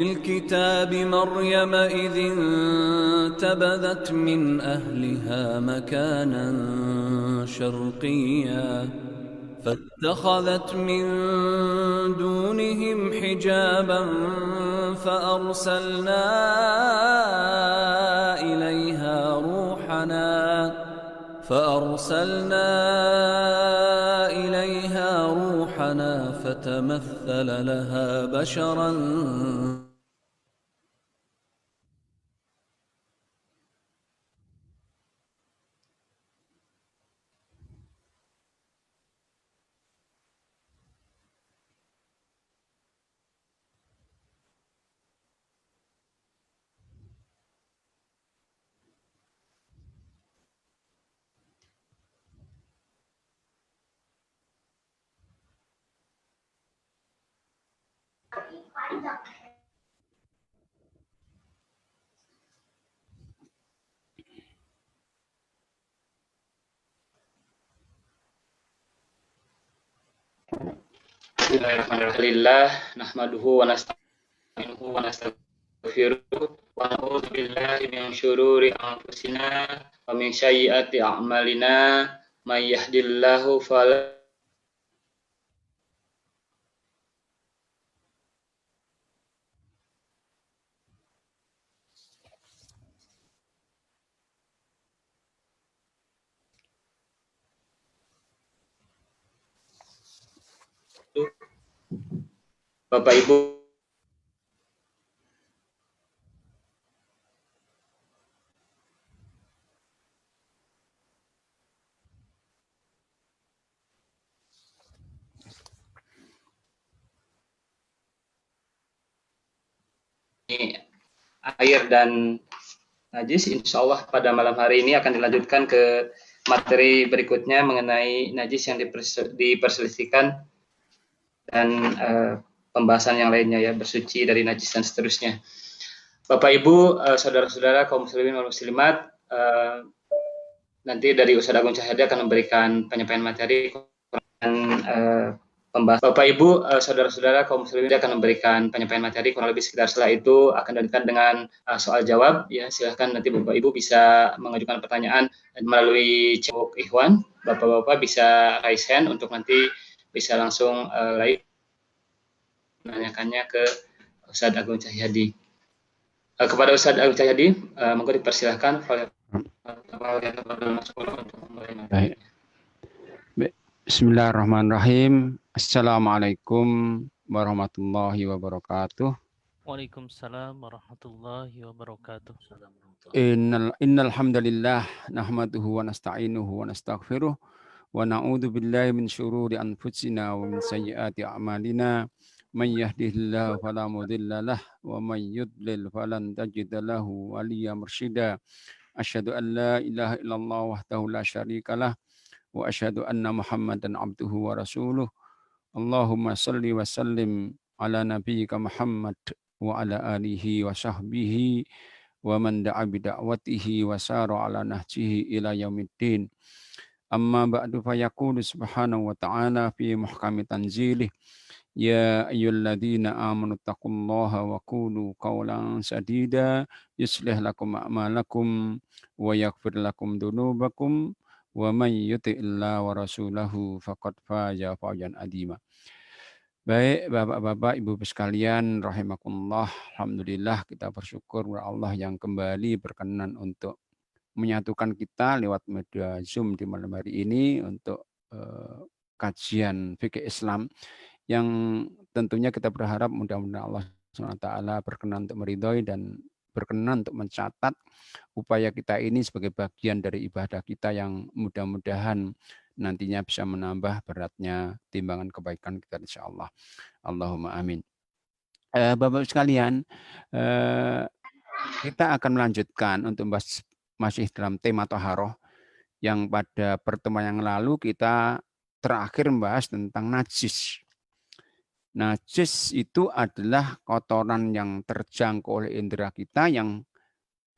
الكتاب مريم إذ انتبذت من أهلها مكانا شرقيا فاتخذت من دونهم حجابا فأرسلنا إليها روحنا فتمثل لها بشرا Bismillahirrahmanirrahim. Nahmaduhu wa nasta'inuhu wa nastaghfiruh wa na'udzu billahi min syururi anfusina wa min sayyiati a'malina may yahdihillahu fala Bapak Ibu air dan najis, insya Allah pada malam hari ini akan dilanjutkan ke materi berikutnya mengenai najis yang diperselisihkan dan pembahasan yang lainnya ya, bersuci dari najis dan seterusnya. Bapak Ibu, saudara-saudara kaum muslimin wal muslimat, nanti dari Ustadz Agung Cahyadi akan memberikan penyampaian materi dan pembahasan. Bapak Ibu, saudara-saudara kaum muslimin akan memberikan penyampaian materi kurang lebih sekitar setelah itu akan dilanjutkan dengan soal jawab ya. Silahkan nanti Bapak Ibu bisa mengajukan pertanyaan melalui chat Ikhwan. Bapak-bapak bisa raise hand untuk nanti bisa langsung live menanyakannya ke Ustadz Agung Cahyadi. Kepada Ustadz Agung Cahyadi, monggo dipersilahkan. Baik. Bismillahirrahmanirrahim. Assalamualaikum warahmatullahi wabarakatuh. Waalaikumsalam warahmatullahi wabarakatuh. Innal hamdalillah nahmaduhu wa nasta'inuhu wa nastaghfiruh wa na'udzu billahi min syururi anfusina wa min sayyiati a'malina. Man yahdihillahu fala mudilla lahu wa man yudlil falan tajida lahu waliyyan mursyida. Asyhadu an la ilaha illallah wahdahu la syarikalah wa asyhadu anna Muhammadan abduhu wa rasuluh. Allahumma salli wa sallim ala nabiyyika Muhammad wa ala alihi wa sahbihi wa man da'a bi da'watihi wa sara ala nahjihi ila yaumiddin. Amma ba'du fa yaqulu subhanahu wa ta'ala fi muhkami tanzilih. Ya ayyuhalladzina amanu taqullaha wa qulu qawlan sadida yuslih lakum a'malakum wa yaghfir lakum dzunubakum wa may yuti'illah wa rasulahu faqad faza fawzan adzima. Baik Bapak-bapak, Ibu sekalian rahimakumullah, alhamdulillah kita bersyukur kepada Allah yang kembali berkenan untuk menyatukan kita lewat media Zoom di malam hari ini untuk kajian fikih Islam yang tentunya kita berharap mudah-mudahan Allah SWT berkenan untuk meridhoi dan berkenan untuk mencatat upaya kita ini sebagai bagian dari ibadah kita yang mudah-mudahan nantinya bisa menambah beratnya timbangan kebaikan kita insyaallah. Allahumma amin. Bapak sekalian, kita akan melanjutkan untuk membahas masih dalam tema Thaharah yang pada pertemuan yang lalu kita terakhir membahas tentang najis. Najis itu adalah kotoran yang terjangkau oleh indera kita yang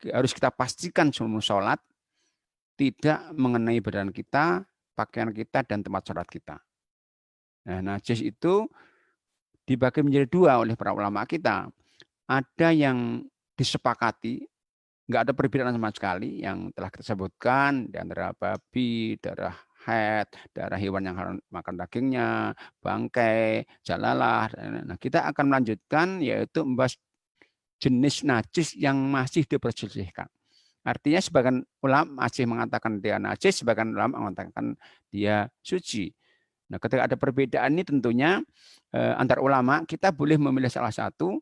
harus kita pastikan sebelum sholat tidak mengenai badan kita, pakaian kita, dan tempat sholat kita. Nah, najis itu dibagi menjadi dua oleh para ulama kita. ada yang disepakati, nggak ada perbedaan sama sekali yang telah kita sebutkan di antara babi, darah haid, darah hewan yang harus makan dagingnya, bangkai, jalalah. Nah, kita akan melanjutkan yaitu membahas jenis najis yang masih diperselisihkan. Artinya sebagian ulama masih mengatakan dia najis, sebagian ulama mengatakan dia suci. Nah, ketika ada perbedaan ini tentunya antar ulama kita boleh memilih salah satu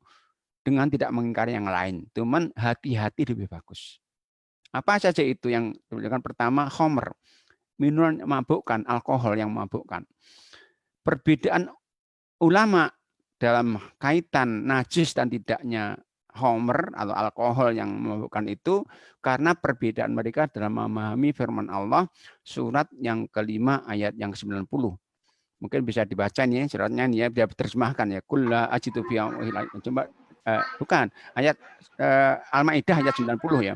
dengan tidak mengingkari yang lain. Cuman hati-hati lebih bagus. Apa saja itu yang diperlukan? Pertama, khamr, minuman memabukkan, alkohol yang memabukkan. Perbedaan ulama dalam kaitan najis dan tidaknya khamr atau alkohol yang memabukkan itu karena perbedaan mereka dalam memahami firman Allah surat yang kelima ayat yang 90. Mungkin bisa dibaca nih suratnya nih ya, bisa diterjemahkan ya. Kulla ajitu fi coba bukan ayat Al-Maidah ayat 90 ya.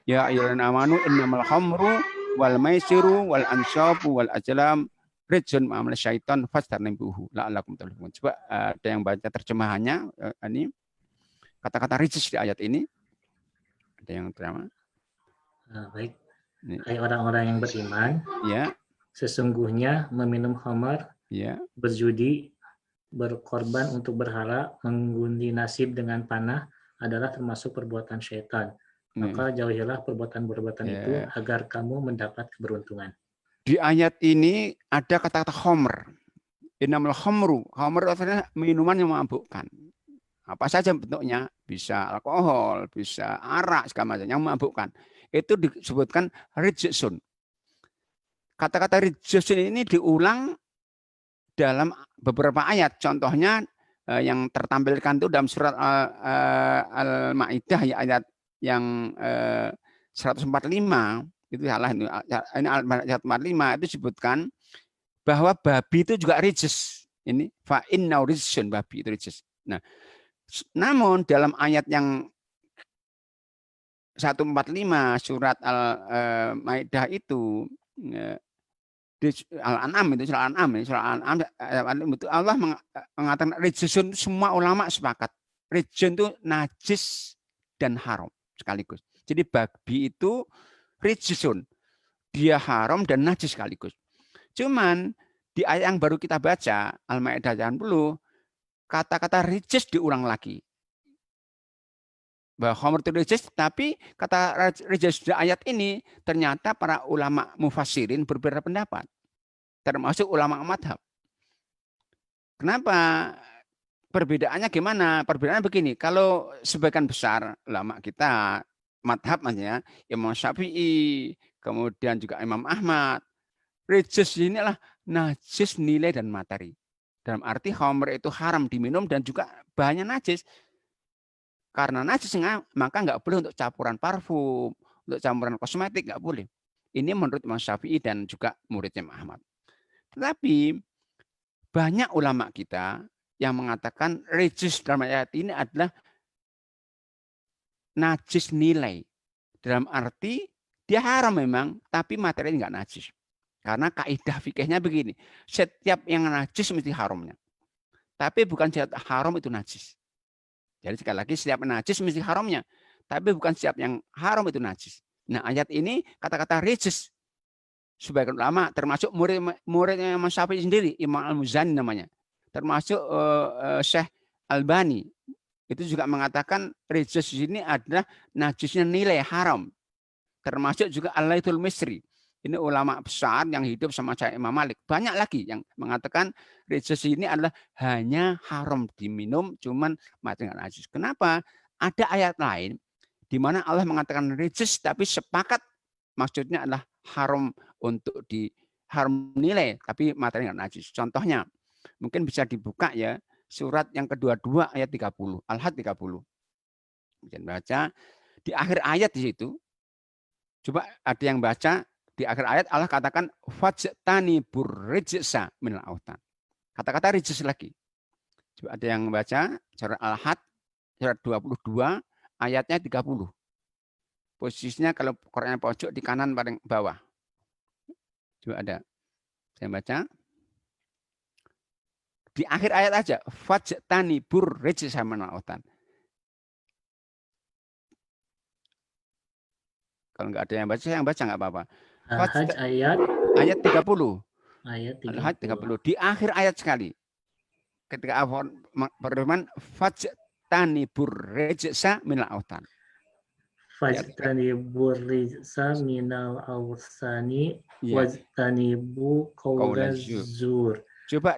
Ya ayyuhallazina amanu innamal khamru wal maisiru wal ansabu wal azlam rijsun ma'amal syaitan fastarnibuhu la'allakum tuflihun. Coba ada yang baca terjemahannya ini kata-kata rijis di ayat ini. Ada yang terima? Baik. Hai orang-orang yang beriman. Ya. Sesungguhnya meminum khamar, ya, berjudi, berkorban untuk berhala, mengundi nasib dengan panah adalah termasuk perbuatan syaitan. Maka jauhilah perbuatan-perbuatan itu agar kamu mendapat keberuntungan. Di ayat ini ada kata-kata khamr. Innamal khamru. Khamr artinya minuman yang memabukkan. Apa saja bentuknya, bisa alkohol, bisa arak, segala macam yang memabukkan. Itu disebutkan rijsun. Kata-kata rijsun ini diulang dalam beberapa ayat. Contohnya yang tertampilkan itu dalam surat Al-Maidah ayat yang 145 itu salah ini ayat 45 itu disebutkan bahwa babi itu juga rijis. Ini fa inna rijsun, babi itu rijis. Nah, namun dalam ayat yang 145 surat Al-Maidah itu Al-An'am itu surah Al-An'am itu Allah mengatakan rijsun, semua ulama sepakat. Rijsun itu najis dan haram sekaligus. Jadi babi itu rijsun, dia haram dan najis sekaligus. Cuman di ayat yang baru kita baca Al-Maidah 90 kata-kata rijis diulang lagi. Bahwa khamr itu rijis, tapi kata rijis di ayat ini ternyata para ulama mufassirin berbeda pendapat. Termasuk ulama madhab. Kenapa? Perbedaannya gimana? Perbedaannya begini, kalau sebagian besar ulama kita, madhab maksudnya, Imam Syafi'i, kemudian juga Imam Ahmad, rijis ini adalah najis nilai dan materi. Dalam arti khamr itu haram diminum dan juga bahannya najis. Karena najis maka nggak boleh untuk campuran parfum, untuk campuran kosmetik nggak boleh. Ini menurut Imam Syafi'i dan juga muridnya Imam Ahmad. Tetapi banyak ulama kita yang mengatakan rijis dalam ayat ini adalah najis nilai. Dalam arti dia haram memang, tapi materinya nggak najis. Karena kaidah fikihnya begini, setiap yang najis mesti haramnya. Tapi bukan setiap haram itu najis. Jadi sekali lagi setiap najis mesti haramnya. Tapi bukan setiap yang haram itu najis. Nah ayat ini kata-kata rijis. Sebagian ulama termasuk muridnya Imam Syafi'i sendiri, Imam Al-Muzani namanya. Termasuk Syekh Albani. Itu juga mengatakan rijis ini adalah najisnya nilai haram. Termasuk juga Al-Laithul Misri. Ini ulama besar yang hidup sama Syekh Imam Malik. Banyak lagi yang mengatakan rijis ini adalah hanya haram diminum, cuman mati nggak najis. Kenapa? Ada ayat lain di mana Allah mengatakan rijis, tapi sepakat maksudnya adalah haram untuk haram nilai, tapi materi nggak najis. Contohnya, mungkin bisa dibuka ya, surat yang kedua-dua ayat 30, Al-Had 30. Bisa baca di akhir ayat di situ. Coba ada yang baca. Di akhir ayat Allah katakan fajtani burrijsa minal autan. Kata-kata rijis lagi. Coba ada yang baca surat Al-Had surat 22 ayatnya 30. Posisinya kalau Qurannya pojok di kanan paling bawah. Coba ada. Saya baca. Di akhir ayat aja fajtani burrijsa minal autan. Kalau nggak ada yang baca, saya yang baca nggak apa-apa. Al-Hajj ayat Ayat 30. ayat Al-Hajj 30. 30. Di akhir ayat sekali. Ketika Allah berfirman, fajtanibur rejsa minal autan. Fajtanibur rijsa minal awsani Ya, wajtanibu qaula zur. coba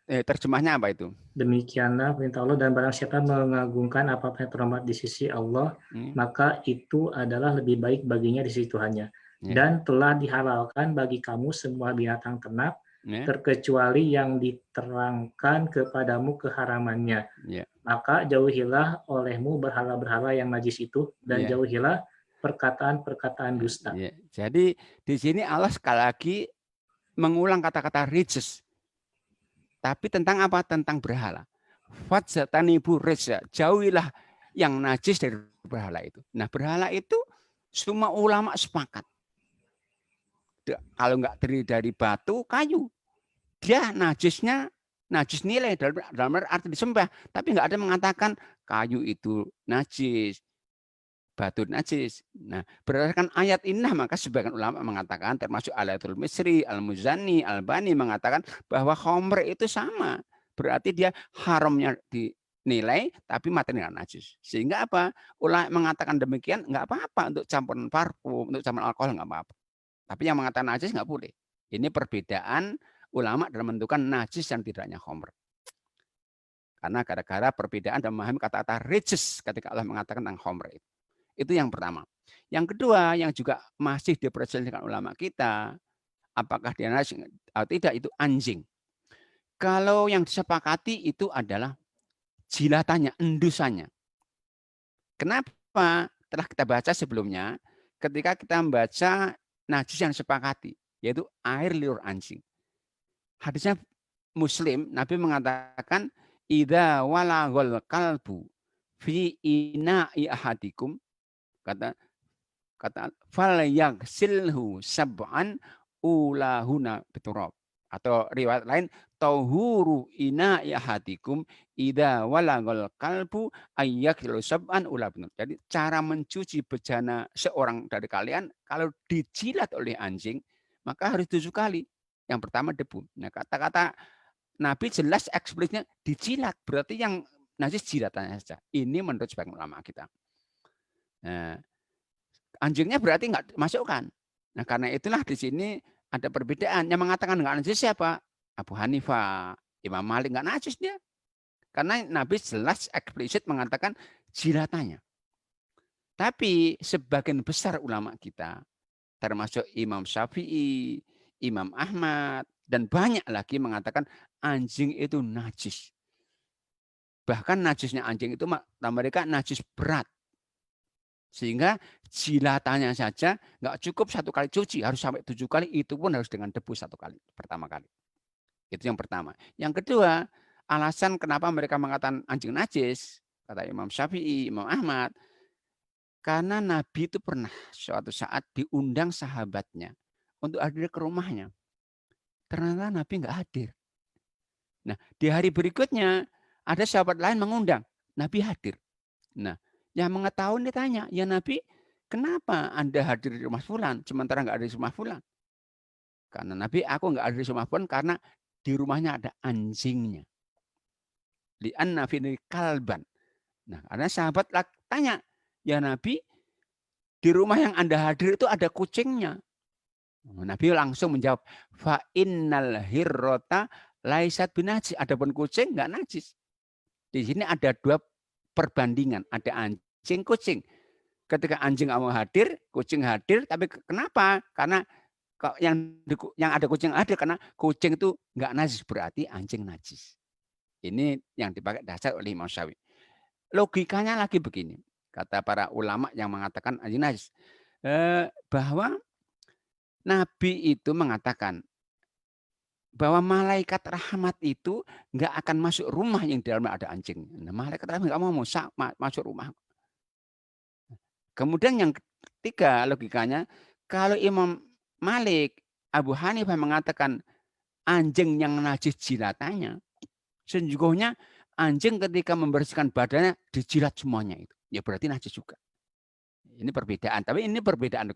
terjemahnya apa itu? Demikianlah perintah Allah, dan barang siapa mengagungkan apa-apa yang terhormat di sisi Allah, maka itu adalah lebih baik baginya di sisi Tuhannya. Dan telah dihalalkan bagi kamu semua binatang ternak, terkecuali yang diterangkan kepadamu keharamannya. Maka jauhilah olehmu berhala-berhala yang najis itu, dan jauhilah perkataan-perkataan dusta. Jadi di sini Allah sekali lagi mengulang kata-kata rijs. Tapi tentang apa? Tentang berhala. Fajtanibu rijsa, jauhilah yang najis dari berhala itu. Nah, berhala itu semua ulama sepakat. Kalau nggak terdiri dari batu, kayu, dia najisnya najis nilai dalam arti disembah. Tapi nggak ada mengatakan kayu itu najis, batu najis. Nah, berdasarkan ayat ini, maka sebagian ulama mengatakan, termasuk Al-Ayatul Misri, Al-Muzani, Al-Bani mengatakan bahwa khamr itu sama. Berarti dia haramnya dinilai, tapi materinya najis. Sehingga apa? Ulama mengatakan demikian, nggak apa-apa untuk campuran parfum, untuk campuran alkohol nggak apa-apa. Tapi yang mengatakan najis nggak boleh. Ini perbedaan ulama dalam menentukan najis dan tidaknya khamr. Karena gara-gara perbedaan dalam memahami kata-kata rijs ketika Allah mengatakan tentang khamr itu. Itu yang pertama. Yang kedua, yang juga masih diperselisihkan ulama kita, apakah dia najis atau tidak, itu anjing. Kalau yang disepakati itu adalah jilatannya, endusannya. Kenapa? Telah kita baca sebelumnya, ketika kita membaca najis yang disepakati, yaitu air liur anjing. Hadisnya Muslim, Nabi mengatakan, idza walaghal kalbu fi ina'i ahadikum, kata fal yaghsilhu sab'an ulahuna biturab, atau riwayat lain tahuru ina'i ahadikum idza walaghal kalbu ayyaghsilu sab'an ulahuna. Jadi cara mencuci bejana seorang dari kalian kalau dijilat oleh anjing maka harus 7 kali. Yang pertama debu. Nah, kata-kata Nabi jelas eksplisitnya dijilat, berarti yang najis jilatannya saja. Ini menurut sebagian ulama kita. Nah, anjingnya berarti nggak masukkan. Nah, karena itulah di sini ada perbedaan. Yang mengatakan nggak najis siapa? Abu Hanifah, Imam Malik nggak najis dia. Karena Nabi jelas eksplisit mengatakan jilatannya. Tapi sebagian besar ulama kita, termasuk Imam Syafi'i, Imam Ahmad, dan banyak lagi mengatakan anjing itu najis. Bahkan najisnya anjing itu mereka najis berat. Sehingga jilatannya saja nggak cukup 1 kali cuci, harus sampai 7 kali, itu pun harus dengan debu 1 kali, pertama kali. Itu yang pertama. Yang kedua, alasan kenapa mereka mengatakan anjing najis, kata Imam Syafi'i, Imam Ahmad, karena Nabi itu pernah suatu saat diundang sahabatnya untuk hadir ke rumahnya. Ternyata Nabi nggak hadir. Nah, di hari berikutnya ada sahabat lain mengundang, Nabi hadir. Nah, yang mengetahui ditanya, ya Nabi, kenapa Anda hadir di rumah fulan sementara nggak ada di rumah fulan? Karena Nabi, aku nggak ada di rumah fulan karena di rumahnya ada anjingnya. Li'anna fini kalban. Nah, karena sahabat tanya, ya Nabi, di rumah yang Anda hadir itu ada kucingnya. Nabi langsung menjawab, fa innal hirrota laisat binajis. Adapun kucing enggak najis. Di sini ada 2 perbandingan, ada anjing, kucing. Ketika anjing mau hadir, kucing hadir, tapi kenapa? Karena yang ada kucing hadir karena kucing itu enggak najis, berarti anjing najis. Ini yang dipakai dasar oleh Imam Syafi'i. Logikanya lagi begini, kata para ulama yang mengatakan anjing najis, bahwa Nabi itu mengatakan bahwa malaikat rahmat itu nggak akan masuk rumah yang di dalamnya ada anjing. Nah, malaikat rahmat nggak mau masuk rumah. Kemudian yang ketiga logikanya, kalau Imam Malik, Abu Hanifah mengatakan anjing yang najis jilatannya, sesungguhnya anjing ketika membersihkan badannya dijilat semuanya itu, ya berarti najis juga. Ini perbedaan, tapi ini perbedaan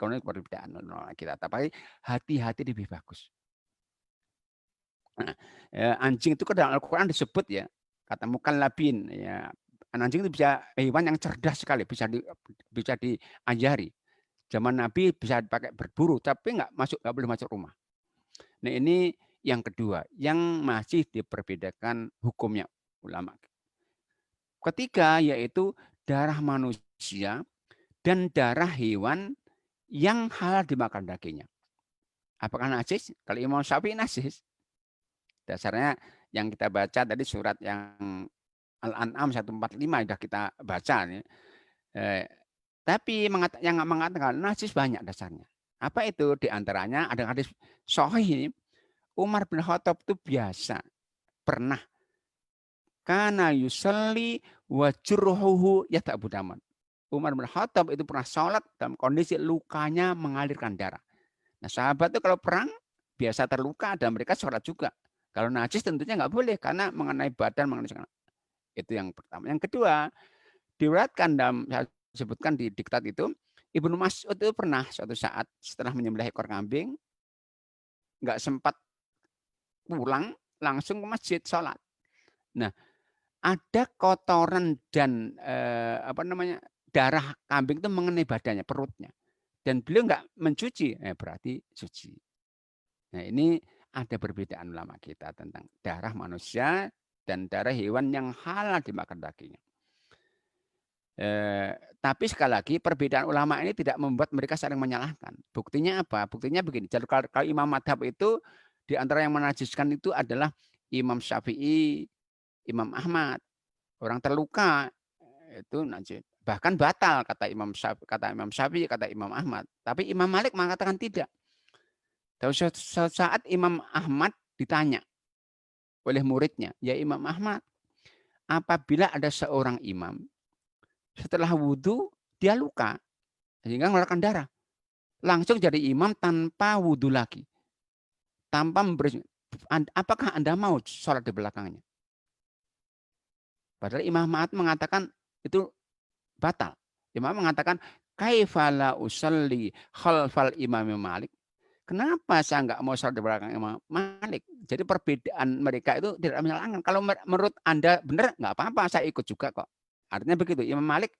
kita. Tapi hati-hati lebih bagus. Nah, anjing itu ke dalam Al-Quran disebut ya, kata mukallabin ya. Anjing itu bisa hewan yang cerdas sekali, bisa diajari. Zaman Nabi bisa dipakai berburu, tapi nggak boleh masuk rumah. Nah ini yang kedua, yang masih diperbedakan hukumnya ulama. Ketiga yaitu darah manusia dan darah hewan yang halal dimakan dagingnya. Apakah najis? Kalau Imam Syafi'i najis. Dasarnya yang kita baca tadi surat yang Al-An'am 145 sudah kita baca. Tapi yang mengatakan najis banyak dasarnya. Apa itu? Di antaranya ada hadis sahih, Umar bin Khattab itu biasa pernah kana yusalli wa jurhuhu yata'bu daman. Umar bin Khattab itu pernah sholat dalam kondisi lukanya mengalirkan darah. Nah, sahabat itu kalau perang biasa terluka dan mereka sholat juga. Kalau najis tentunya nggak boleh karena mengenai badan, itu yang pertama. Yang kedua, diriwayatkan dalam saya sebutkan di diktat itu, Ibnu Mas'ud itu pernah suatu saat setelah menyembelih ekor kambing nggak sempat pulang, langsung ke masjid sholat. Nah, ada kotoran dan darah kambing itu mengenai badannya, perutnya, dan beliau nggak mencuci, berarti suci. Nah ini ada perbedaan ulama kita tentang darah manusia dan darah hewan yang halal dimakan dagingnya. Tapi sekali lagi perbedaan ulama ini tidak membuat mereka saling menyalahkan. Buktinya apa? Buktinya begini. Jadi kalau Imam Madhab itu di antara yang menajiskan itu adalah Imam Syafi'i, Imam Ahmad. Orang terluka itu najis. Bahkan batal kata Imam Syafi'i, kata Imam Ahmad. Tapi Imam Malik mengatakan tidak. Suatu saat Imam Ahmad ditanya oleh muridnya, ya Imam Ahmad, apabila ada seorang imam setelah wudhu dia luka sehingga mengeluarkan darah, langsung jadi imam tanpa wudhu lagi, tanpa apakah Anda mau sholat di belakangnya? Padahal Imam Ahmad mengatakan itu batal. Imam mengatakan kaifala usalli khalfal imam Malik. Kenapa saya nggak mau sholat di belakang Imam Malik? Jadi perbedaan mereka itu tidak menyalahkan. Kalau menurut Anda benar, nggak apa-apa, saya ikut juga kok. Artinya begitu. Imam Malik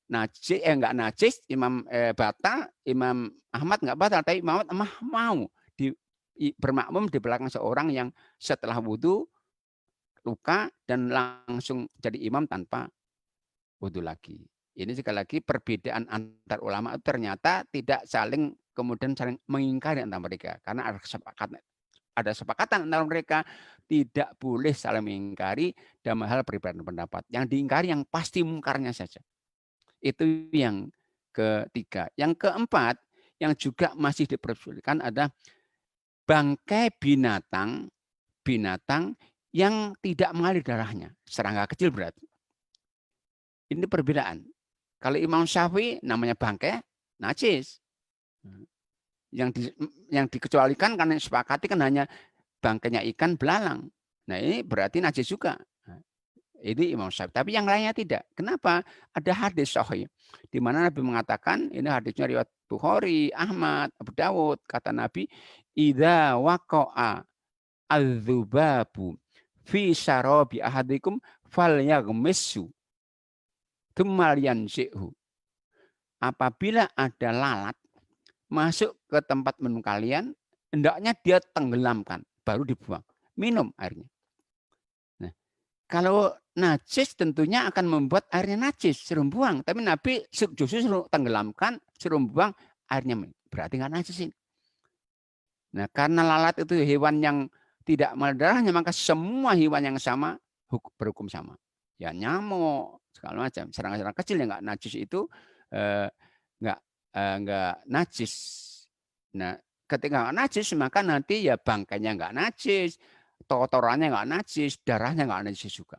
najis, nggak najis, Imam batal, Imam Ahmad nggak batal, tapi Imam Ahmad mau bermakmum di belakang seorang yang setelah wudhu luka dan langsung jadi imam tanpa wudhu lagi. Ini sekali lagi perbedaan antar ulama itu ternyata tidak saling kemudian saling mengingkari antara mereka, karena ada sepakatan antara mereka tidak boleh saling mengingkari dalam hal perbedaan pendapat. Yang diingkari yang pasti mungkarnya saja. Itu yang ketiga. Yang keempat yang juga masih diperbolehkan ada bangkai binatang yang tidak mengalir darahnya, serangga kecil berarti. Ini perbedaan. Kalau Imam Syafi'i namanya bangkai najis. Yang dikecualikan karena sepakati kan hanya bangkainya ikan belalang. Nah ini berarti najis juga. Ini Imam Syafi'i. Tapi yang lainnya tidak. Kenapa? Ada hadis sahih di mana Nabi mengatakan, ini hadisnya riwayat Bukhari, Ahmad, Abu Dawud, kata Nabi, idza waqa'a adzubabu fi syarabi ahadikum falyaghmissu thumma yansihu. Apabila ada lalat masuk ke tempat minum kalian, hendaknya dia tenggelamkan, baru dibuang. Minum airnya. Nah, kalau najis tentunya akan membuat airnya najis, suruh buang. Tapi Nabi justru suruh tenggelamkan, suruh buang airnya. Berarti nggak najis ini. Nah, karena lalat itu hewan yang tidak mengalir darahnya, maka semua hewan yang sama berhukum sama. Ya nyamuk, segala macam. Serangga-serangga kecil yang nggak najis itu nggak najis. Nah, ketika nggak najis, maka nanti ya bangkainya nggak najis, kotorannya nggak najis, darahnya nggak najis juga.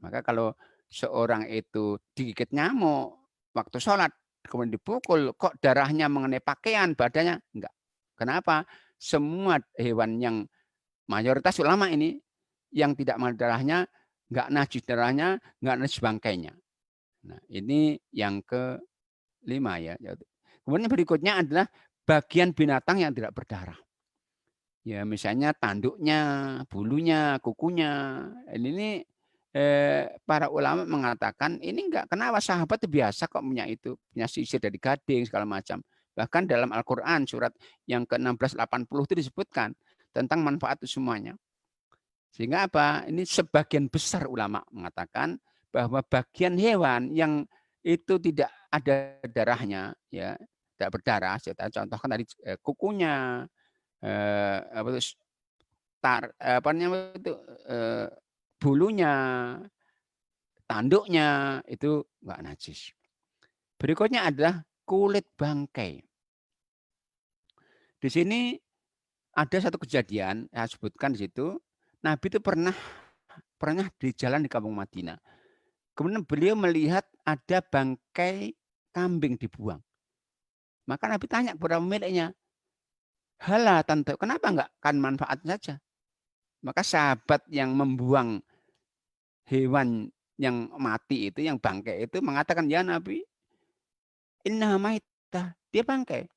Maka kalau seorang itu digigit nyamuk waktu sholat, kemudian dipukul, kok darahnya mengenai pakaian, badannya? Enggak. Kenapa? Semua hewan yang mayoritas ulama ini yang tidak mengalir darahnya, nggak najis darahnya, nggak najis bangkainya. Nah, ini yang 5 ya. Kemudian berikutnya adalah bagian binatang yang tidak berdarah. Ya, misalnya tanduknya, bulunya, kukunya. Ini para ulama mengatakan ini enggak, kenapa sahabat itu biasa kok punya itu, punya sisir dari gading segala macam. Bahkan dalam Al-Qur'an surat yang ke-1680 itu disebutkan tentang manfaat itu semuanya. Sehingga apa? Ini sebagian besar ulama mengatakan bahwa bagian hewan yang itu tidak ada darahnya, ya, tidak berdarah. Saya contohkan tadi kukunya, apa itu, apa namanya itu, bulunya, tanduknya itu enggak najis. Berikutnya adalah kulit bangkai. Di sini ada satu kejadian, saya sebutkan di situ. Nabi itu pernah di jalan di kampung Madinah. Kemudian beliau melihat ada bangkai kambing dibuang. Maka Nabi tanya kepada pemiliknya, "Hala tante, kenapa enggak kan manfaat saja?" Maka sahabat yang membuang hewan yang mati itu, yang bangkai itu mengatakan, "Ya Nabi, innaha maitah." Dia bangkai.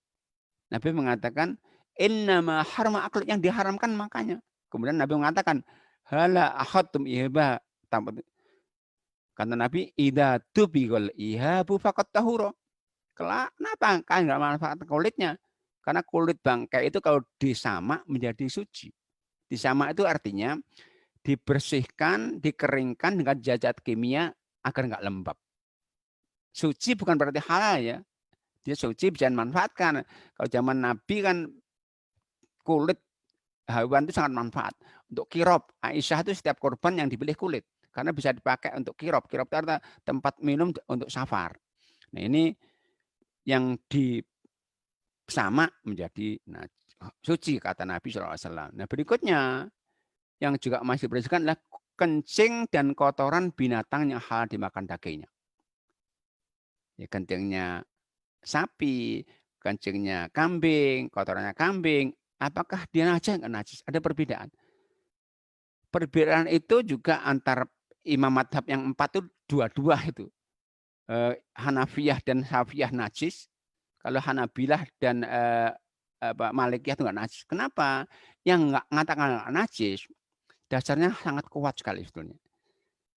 Nabi mengatakan, "Innama harma akl," yang diharamkan makanya. Kemudian Nabi mengatakan, "Hala akhadtum ihba." Kata Nabi, "Idza tubighal ihabu faqat tahura." Kenapa kan enggak manfaat kulitnya? Karena kulit bangkai itu kalau disamak menjadi suci. Disamak itu artinya dibersihkan, dikeringkan dengan zat kimia agar enggak lembab. Suci bukan berarti halal ya. Dia suci bisa dimanfaatkan. Kalau zaman Nabi kan kulit hewan itu sangat manfaat. Untuk kirop, Aisyah itu setiap korban yang dipilih kulit. Karena bisa dipakai untuk kirop. Kirop itu artinya tempat minum untuk safar. Nah ini yang disamak menjadi suci kata Nabi SAW. Nah berikutnya yang juga masih dibersihkan adalah kencing dan kotoran binatang yang halal dimakan dagingnya. Ya, kencingnya sapi, kencingnya kambing, kotorannya kambing, apakah dia najis enggak najis? Ada perbedaan. Perbedaan itu juga antar imam madhab yang 4 itu dua-dua itu. Hanafiyah dan Syafiyah najis. Kalau Hanabilah dan Malikiyah itu enggak najis. Kenapa? Yang enggak mengatakan enggak najis, dasarnya sangat kuat sekali sebetulnya.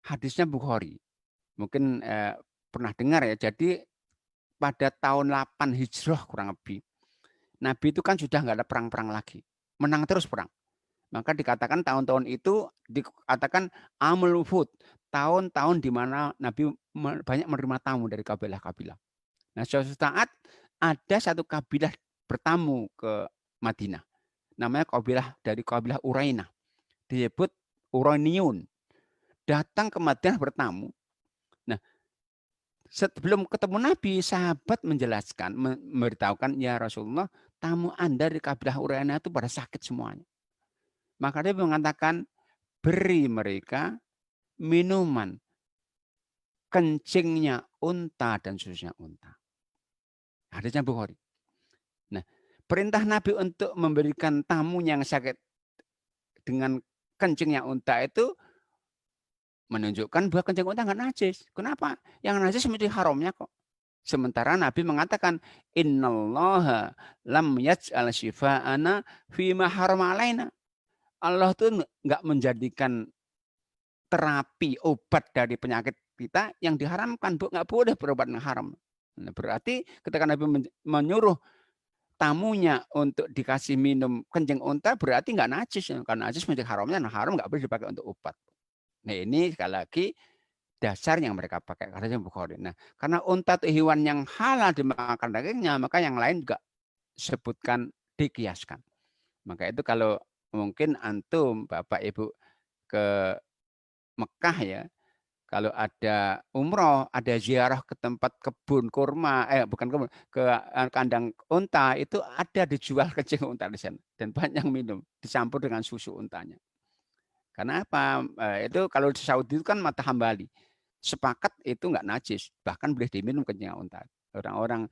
Hadisnya Bukhari. Mungkin pernah dengar ya. Jadi pada tahun 8 Hijrah kurang lebih, Nabi itu kan sudah enggak ada perang-perang lagi. Menang terus perang. Maka dikatakan tahun-tahun itu dikatakan amul wufud, tahun-tahun di mana Nabi banyak menerima tamu dari kabilah-kabilah. Nah, suatu saat ada satu kabilah bertamu ke Madinah. Namanya dari kabilah Urainah. Disebut Urainiyun. Datang ke Madinah bertamu. Nah, sebelum ketemu Nabi, sahabat menjelaskan, memberitahukan, "Ya Rasulullah, tamu Anda dari kabilah Urainah itu pada sakit semuanya." Maka dia mengatakan, beri mereka minuman kencingnya unta dan susunya unta. Hadisnya Bukhari. Nah, perintah Nabi untuk memberikan tamu yang sakit dengan kencingnya unta itu menunjukkan bahwa kencing unta enggak najis. Kenapa? Yang najis mesti haramnya kok. Sementara Nabi mengatakan, "Innallaha lam yaj'al syifa'ana fima harama alaina." Allah tuh enggak menjadikan terapi obat dari penyakit kita yang diharamkan, Bu. Enggak boleh berobat yang haram. Nah, berarti ketika Nabi menyuruh tamunya untuk dikasih minum kencing unta, berarti enggak najis. Karena najis menjadi haramnya, nah haram enggak boleh dipakai untuk obat. Nah ini sekali lagi dasar yang mereka pakai. Karena Bukhari. Nah, karena unta itu hewan yang halal dimakan dagingnya, maka yang lain juga sebutkan dikiaskan. Maka itu kalau mungkin antum, Bapak Ibu ke Mekah ya, kalau ada umroh, ada ziarah ke tempat kebun kurma, bukan kebun, ke kandang unta, itu ada dijual kencing unta di sana. Dan banyak minum, dicampur dengan susu untanya. Karena apa? Itu kalau di Saudi itu kan mata hambali. Sepakat itu enggak najis, bahkan boleh diminum kencing unta. Orang-orang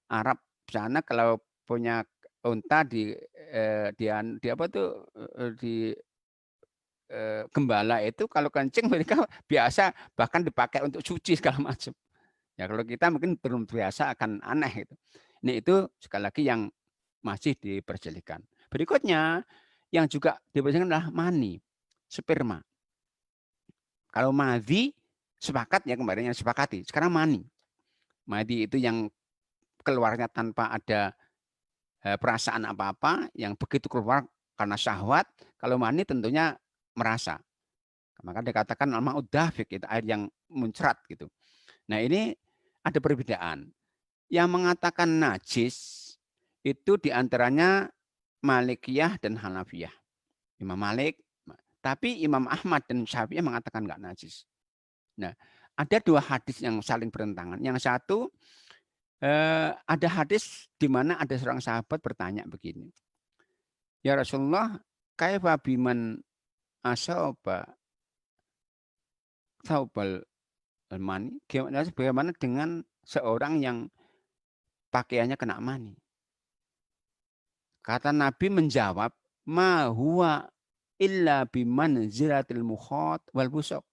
Arab sana kalau punya unta di apa tuh, di gembala itu kalau kencing mereka biasa bahkan dipakai untuk cuci segala macam. Ya kalau kita mungkin belum biasa akan aneh itu. Ini itu sekali lagi yang masih diperbolehkan. Berikutnya yang juga diperbolehkan adalah mani, sperma. Kalau madhi sepakat ya kemarin yang sepakati. Sekarang mani. Mani itu yang keluarnya tanpa ada perasaan apa-apa, yang begitu keluar karena syahwat. Kalau mani tentunya merasa. Maka dikatakan al-ma'ud dafiq, itu air yang muncrat gitu. Nah, ini ada perbedaan. Yang mengatakan najis itu diantaranya Malikiyah dan Hanafiyah. Imam Malik, tapi Imam Ahmad dan Syafi'iyah mengatakan enggak najis. Nah, ada dua hadis yang saling bertentangan. Yang satu, ada hadis di mana ada seorang sahabat bertanya begini. Ya Rasulullah, kaifa biman asaba saubal mani? Bagaimana dengan seorang yang pakaiannya kena mani? Kata Nabi menjawab, ma huwa illa biman ziratil mukhot wal busok.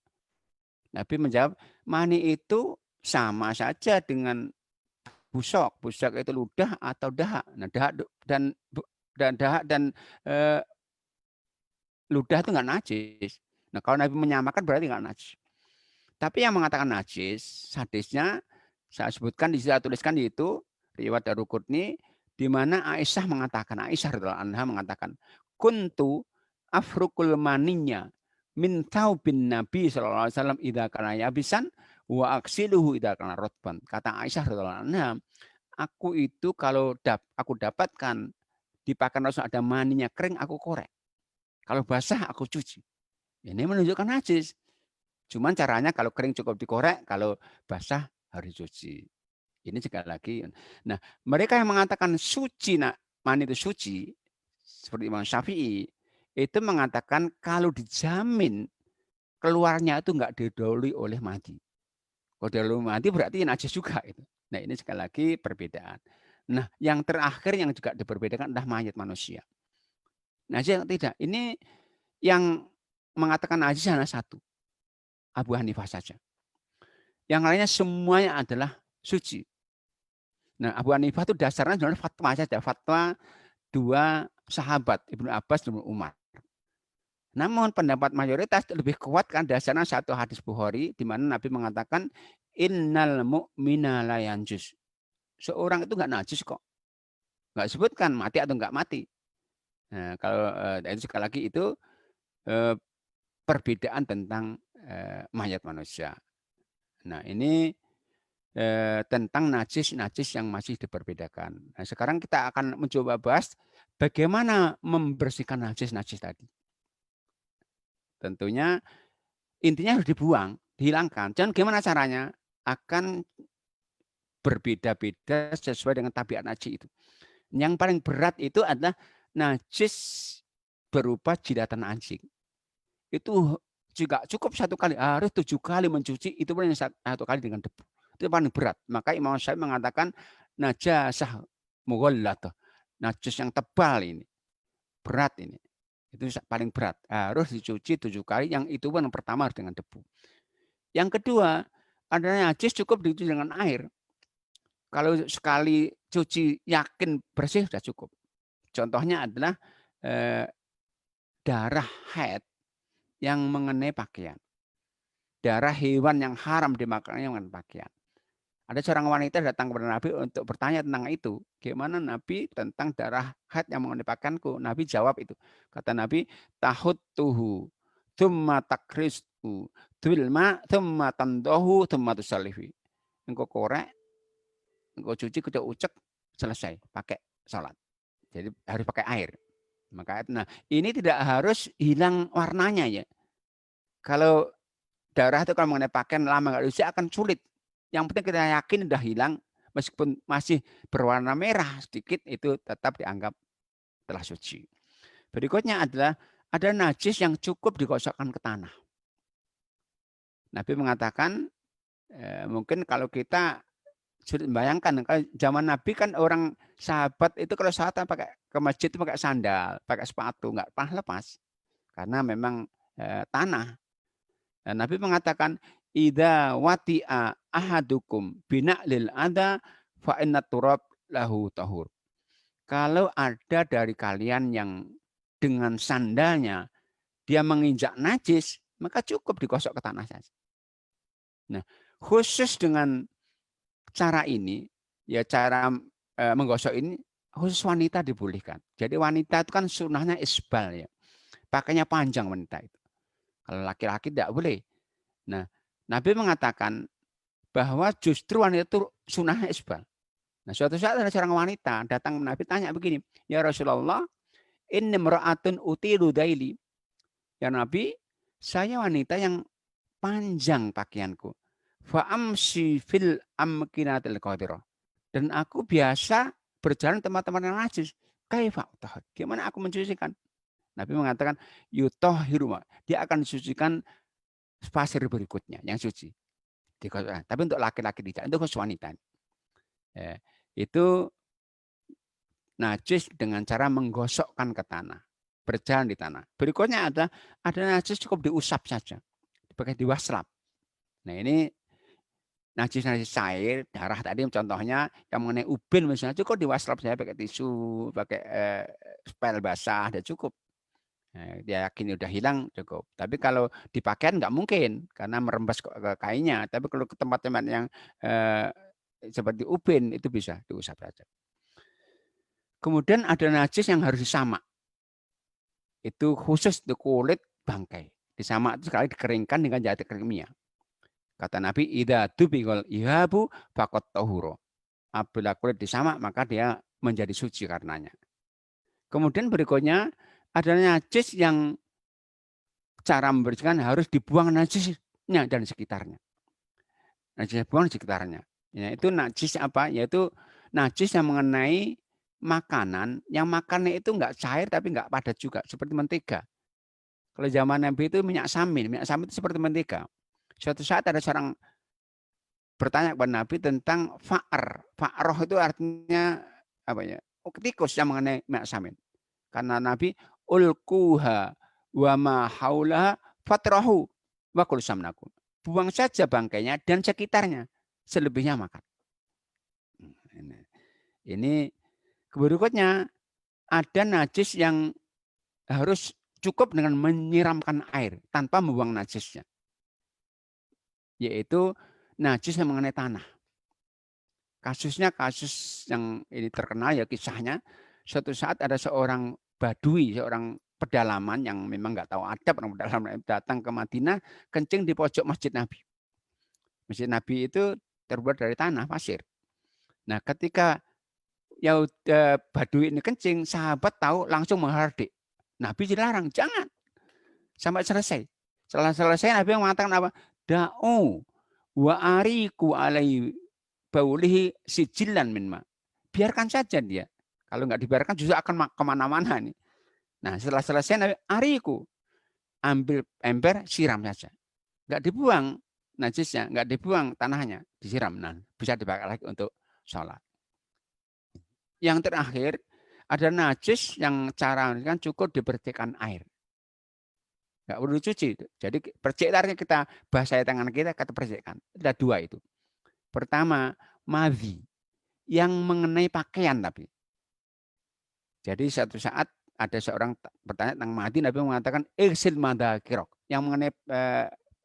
Nabi menjawab, mani itu sama saja dengan busok. Busok itu ludah atau dahak. Nah, dahak dan ludah itu enggak najis. Nah, kalau Nabi menyamakan berarti enggak najis. Tapi yang mengatakan najis, hadisnya saya sebutkan di sini, saya tuliskan itu riwayat Daruqutni, di mana Aisyah radhiyallahu anha mengatakan, kuntu afrukul maninya min taubin Nabi sallallahu alaihi wasallam idza kana yabisan wa aksiluhu idza kana rotban. Kata Aisyah radhiyallahu anha, aku itu kalau aku dapatkan di pakaian Rasul ada maninya kering, aku korek. Kalau basah aku cuci. Ini menunjukkan najis. Cuman caranya kalau kering cukup dikorek, kalau basah harus cuci. Ini sekali lagi. Nah, mereka yang mengatakan suci, mani itu suci, seperti Imam Syafi'i, itu mengatakan kalau dijamin keluarnya itu enggak didahului oleh mati. Kalau didahului mati berarti najis juga itu. Nah, ini sekali lagi perbedaan. Nah, yang terakhir yang juga diperbedakan adalah mayat manusia. Najis tidak. Ini yang mengatakan najis hanya satu. Abu Hanifah saja. Yang lainnya semuanya adalah suci. Nah, Abu Hanifah itu dasarnya adalah fatwa saja. Fatwa dua sahabat, Ibnu Abbas dan Ibnu Umar. Namun pendapat mayoritas lebih kuat kan dasarnya satu hadis Bukhari di mana Nabi mengatakan innal mu'mina la yanjus. Seorang itu enggak najis kok. Enggak sebutkan mati atau enggak mati. Nah, kalau itu sekali lagi itu perbedaan tentang mayat manusia. Nah, ini tentang najis-najis yang masih diperbedakan. Nah, sekarang kita akan mencoba bahas bagaimana membersihkan najis-najis tadi. Tentunya intinya harus dibuang, dihilangkan. Dan gimana caranya? Akan berbeda-beda sesuai dengan tabiat najis itu. Yang paling berat itu adalah najis berupa jilatan anjing. Itu juga cukup satu kali, harus 7 kali mencuci, itu pun satu kali dengan debu. Itu paling berat. Maka Imam Syafi'i mengatakan najasah mughalladhah. Najis yang tebal ini. Berat ini. Itu paling berat. Harus dicuci 7 kali, yang itu pun yang pertama harus dengan debu. Yang kedua, adalah najis cukup dicuci dengan air. Kalau sekali cuci yakin bersih sudah cukup. Contohnya adalah darah haid yang mengenai pakaian. Darah hewan yang haram dimakannya mengenai pakaian. Ada seorang wanita datang kepada Nabi untuk bertanya tentang itu. Gimana Nabi tentang darah haid yang mengenai pakaianku? Nabi jawab itu. Kata Nabi, tahuttuhu, thumma takristu, thumma tandahu, thumma tusallifi. Engkau korek, engkau cuci, engkau ucek, selesai. Pakai salat. Jadi harus pakai air. Maka nah, ini tidak harus hilang warnanya ya. Kalau darah itu kalau mengenai pakaian lama nggak dicuci akan sulit. Yang penting kita yakin sudah hilang, meskipun masih berwarna merah sedikit, itu tetap dianggap telah suci. Berikutnya adalah ada najis yang cukup digosokkan ke tanah. Nabi mengatakan, mungkin kalau kita sulit membayangkan, kalau zaman Nabi kan orang sahabat itu kalau saat pakai ke masjid itu pakai sandal, pakai sepatu, nggak pernah lepas, karena memang tanah. Dan Nabi mengatakan, idza wati'a ahadukum bina'lil adha fa inna turab lahu tahur. Kalau ada dari kalian yang dengan sandalnya dia menginjak najis, maka cukup digosok ke tanah saja. Nah, khusus dengan cara ini, ya cara menggosok ini khusus wanita dibolehkan. Jadi wanita itu kan sunnahnya isbal ya. Pakainya panjang wanita itu. Kalau laki-laki tidak boleh. Nah, Nabi mengatakan bahwa justru wanita itu sunnahnya isbal. Nah, suatu saat ada seorang wanita datang ke Nabi tanya begini, ya Rasulullah, inni imra'atun utilu daili. Ya Nabi, saya wanita yang panjang pakaianku. Fa'amsi fil amkinatil qadirah. Dan aku biasa berjalan tempat-tempat yang najis. Kaifa utahhir? Gimana aku mencucikan? Nabi mengatakan yutahhiru. Dia akan disucikan pasir berikutnya yang suci. Tapi untuk laki-laki tidak, itu khusus wanita. Itu najis dengan cara menggosokkan ke tanah, berjalan di tanah. Berikutnya ada najis cukup diusap saja, pakai diwaslap. Nah ini najis cair, darah tadi contohnya yang mengenai ubin misalnya cukup diwaslap saya pakai tisu, pakai spel basah, sudah cukup. Nah, dia yakin udah hilang cukup. Tapi kalau di pakaian nggak mungkin karena merembes ke kainnya. Tapi kalau ke tempat-tempat yang seperti ubin itu bisa diusap saja. Kemudian ada najis yang harus disamak. Itu khusus di kulit bangkai. Disamak itu sekali dikeringkan dengan jati kimia. Kata Nabi, idza tubiqal ihabu faqat tahuro. Apabila kulit disamak maka dia menjadi suci karenanya. Kemudian berikutnya ada najis yang cara membersihkan harus dibuang najisnya dan sekitarnya. Najis buang di sekitarnya. Ya, itu najis apa? Yaitu najis yang mengenai makanan, yang makannya itu enggak cair tapi enggak padat juga, seperti mentega. Kalau zaman Nabi itu minyak samin itu seperti mentega. Suatu saat ada seorang bertanya kepada Nabi tentang fa'ar. Fa'roh itu artinya apa ya? Tikus yang mengenai minyak samin. Karena Nabi ulquha wa ma haulaha fatrahu wa kul samnakum. Buang saja bangkainya dan sekitarnya, selebihnya makan. Ini berikutnya ada najis yang harus cukup dengan menyiramkan air tanpa membuang najisnya. Yaitu najis yang mengenai tanah. Kasusnya kasus yang ini terkenal ya kisahnya. Suatu saat ada seorang badui, seorang pedalaman yang memang nggak tahu adab, orang pedalaman datang ke Madinah, kencing di pojok Masjid Nabi. Masjid Nabi itu terbuat dari tanah pasir. Nah, ketika badui ini kencing, sahabat tahu langsung menghardik. Nabi dilarang, jangan sampai selesai. Setelah selesai Nabi mengatakan apa? Da'u wa ariku alai baulihi sijilan minma. Biarkan saja dia. Kalau nggak dibiarkan justru akan kemana-mana nih. Nah, setelah selesai Nabi ariku, ambil ember, siram saja. Nggak dibuang najisnya, nggak dibuang tanahnya, disiram. Nah, bisa dipakai lagi untuk sholat. Yang terakhir, ada najis yang cara kan cukup dibersihkan air. Nggak perlu dicuci. Jadi percikannya kita basahi tangan kita persihkan. Ada dua itu. Pertama, madhi yang mengenai pakaian tapi. Jadi suatu saat ada seorang bertanya tentang madhi, Nabi mengatakan irsil madakirok yang mengenai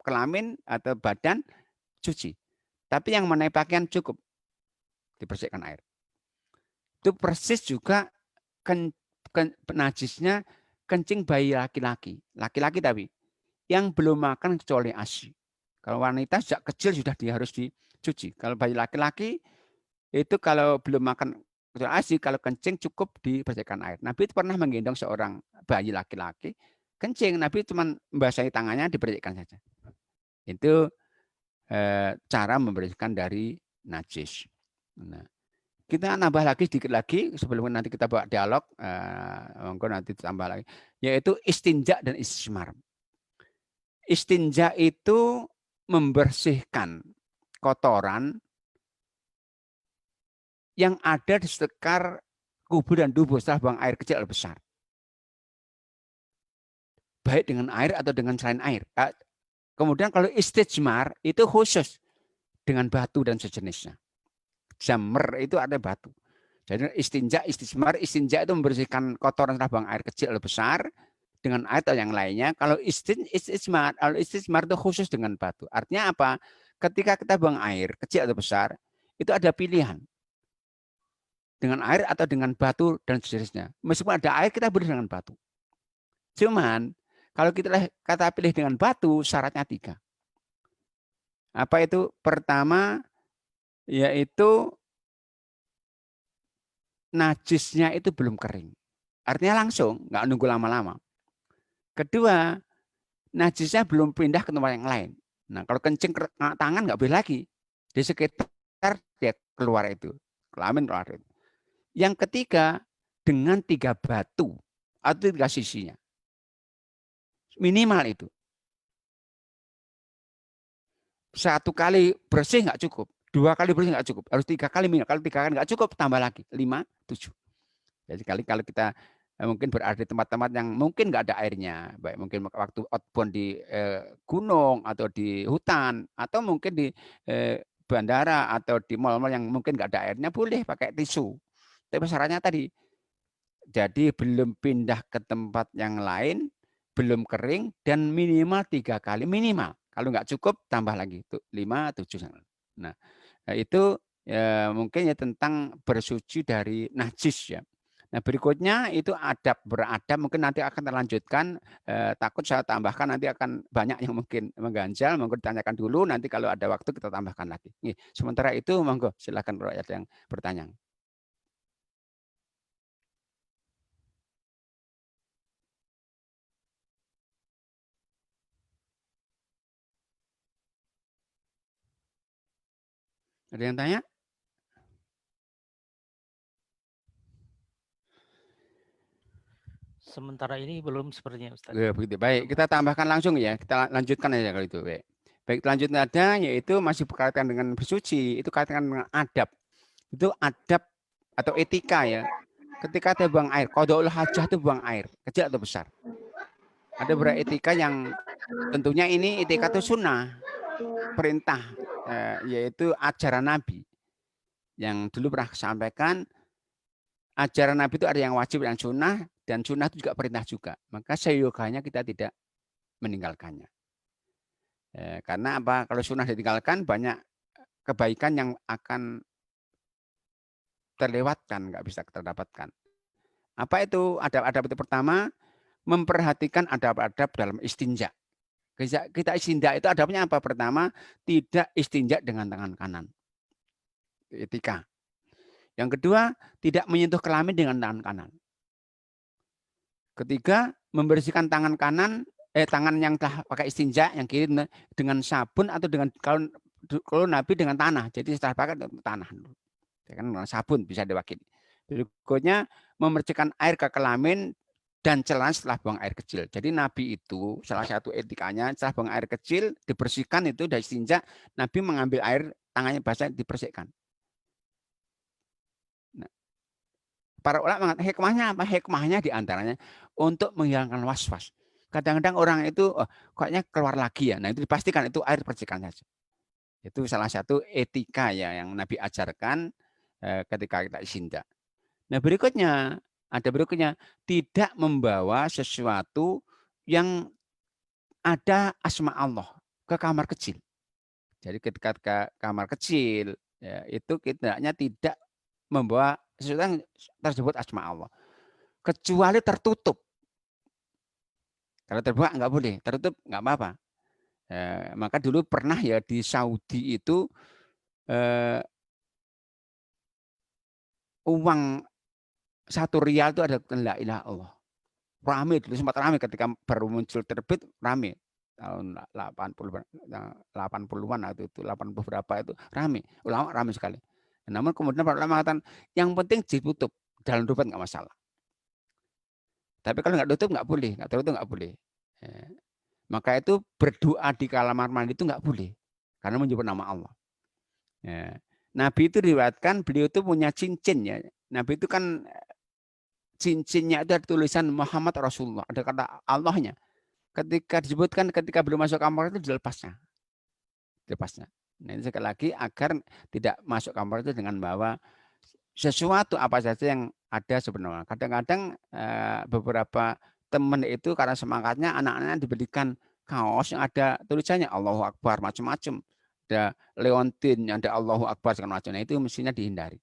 kelamin atau badan cuci. Tapi yang mengenai pakaian cukup dibersihkan air. Itu persis juga najisnya kencing bayi laki-laki. Laki-laki tapi yang belum makan kecuali ASI. Kalau wanita sejak kecil sudah harus dicuci. Kalau bayi laki-laki itu kalau belum makan kecuali ASI, kalau kencing cukup dibersihkan air. Nabi itu pernah menggendong seorang bayi laki-laki kencing. Nabi cuma membasahi tangannya dibersihkan saja. Itu cara membersihkan dari najis. Nah, kita nambah lagi sedikit lagi sebelum nanti kita buat dialog, nanti tambah lagi, yaitu istinja dan istismar. Istinja itu membersihkan kotoran yang ada di sekitar kubur dan tubuh setelah buang air kecil atau besar. Baik dengan air atau dengan selain air. Kemudian kalau istijmar itu khusus dengan batu dan sejenisnya. Jamr itu ada batu. Jadi istijmar itu membersihkan kotoran setelah buang air kecil atau besar dengan air atau yang lainnya. Kalau istijmar itu khusus dengan batu. Artinya apa? Ketika kita buang air kecil atau besar, itu ada pilihan. Dengan air atau dengan batu dan sejenisnya. Meskipun ada air, kita boleh dengan batu. Cuman, kalau kita pilih dengan batu, syaratnya 3. Apa itu? Pertama, yaitu najisnya itu belum kering. Artinya langsung, nggak nunggu lama-lama. Kedua, najisnya belum pindah ke tempat yang lain. Nah, kalau kencing tangan nggak boleh lagi. Di sekitar dia keluar itu. Kelamin keluar itu. Yang ketiga, dengan 3 batu atau 3 sisinya. Minimal itu. 1 kali bersih nggak cukup. 2 kali bersih nggak cukup. Harus 3 kali minimal. Kalau 3 kali nggak cukup, tambah lagi. 5, 7. Jadi kalau kita mungkin berada di tempat-tempat yang mungkin nggak ada airnya, baik mungkin waktu outbound di gunung atau di hutan, atau mungkin di bandara atau di mal-mal yang mungkin nggak ada airnya, boleh pakai tisu. Tapi syaratnya tadi, jadi belum pindah ke tempat yang lain, belum kering, dan minimal 3 kali minimal. Kalau nggak cukup, tambah lagi, 5, 7. Nah, itu ya, mungkin ya tentang bersuci dari najis ya. Nah, berikutnya itu beradab mungkin nanti akan terlanjutkan. Takut saya tambahkan nanti akan banyak yang mungkin mengganjal, monggo ditanyakan dulu, nanti kalau ada waktu kita tambahkan lagi. Nih, sementara itu monggo silakan kalau ada yang bertanya. Ada yang tanya? Sementara ini belum sepertinya Ustaz. Ya, begitu. Baik, kita tambahkan langsung ya. Kita lanjutkan aja kalau itu. Baik, lanjutnya ada yaitu masih berkaitan dengan bersuci, itu kaitan dengan adab. Itu adab atau etika ya. Ketika kita buang air, qadaul hajah itu buang air, kecil atau besar. Ada beberapa etika yang tentunya ini etika itu sunnah, perintah, yaitu ajaran Nabi. Yang dulu pernah sampaikan, ajaran Nabi itu ada yang wajib dan sunnah, dan sunnah itu juga perintah juga. Maka seyoganya kita tidak meninggalkannya. Karena apa? Kalau sunnah ditinggalkan, banyak kebaikan yang akan terlewatkan, nggak bisa terdapatkan. Apa itu adab-adab itu? Pertama, memperhatikan adab-adab dalam istinja. Kita istinja itu adabnya apa? Pertama, tidak istinja dengan tangan kanan. Etika. Yang kedua, tidak menyentuh kelamin dengan tangan kanan. Ketiga, membersihkan tangan kanan, tangan yang telah pakai istinja, yang kiri dengan sabun atau dengan kalau Nabi dengan tanah. Jadi setelah pakai tanah. Kan sabun bisa diwakili. Berikutnya, memercikan air ke kelamin dan celana setelah buang air kecil. Jadi Nabi itu salah satu etikanya setelah buang air kecil dibersihkan itu dari istinja, Nabi mengambil air tangannya basah dibersihkan. Nah, para ulama mengatakan hikmahnya apa? Hikmahnya diantaranya untuk menghilangkan was-was. Kadang-kadang orang itu kayaknya keluar lagi ya. Nah itu dipastikan itu air percikan saja. Itu salah satu etika ya yang Nabi ajarkan ketika kita istinja. Nah berikutnya tidak membawa sesuatu yang ada asma Allah ke kamar kecil. Jadi ketika ke kamar kecil ya, itu tidaknya tidak membawa sesuatu yang tersebut asma Allah. Kecuali tertutup. Kalau terbuka nggak boleh, tertutup nggak apa-apa. Maka dulu pernah ya di Saudi itu uang 1 rial itu ada la ilaha Allah. Rame dulu, sempat rame ketika baru muncul terbit, rame tahun 80-an atau itu 80 berapa itu rame, ulama rame sekali. Namun kemudian para ulama mengatakan yang penting ditutup, dalam dompet nggak masalah. Tapi kalau nggak tutup nggak boleh, nggak tertutup nggak boleh. Maka itu berdoa di kamar mandi itu nggak boleh, karena menyebut nama Allah. Nabi itu diriwayatkan beliau itu punya cincin ya. Nabi itu kan cincinnya itu ada tulisan Muhammad Rasulullah, ada kata Allahnya. ketika disebutkan ketika belum masuk kamar itu dilepasnya. Nah, ini sekali lagi agar tidak masuk kamar itu dengan bawa sesuatu apa saja yang ada sebenarnya. Kadang-kadang beberapa teman itu karena semangatnya anak-anaknya diberikan kaos yang ada tulisannya Allahu Akbar macam-macam. Ada leontin, ada Allahu Akbar segala macam. Nah, itu mestinya dihindari.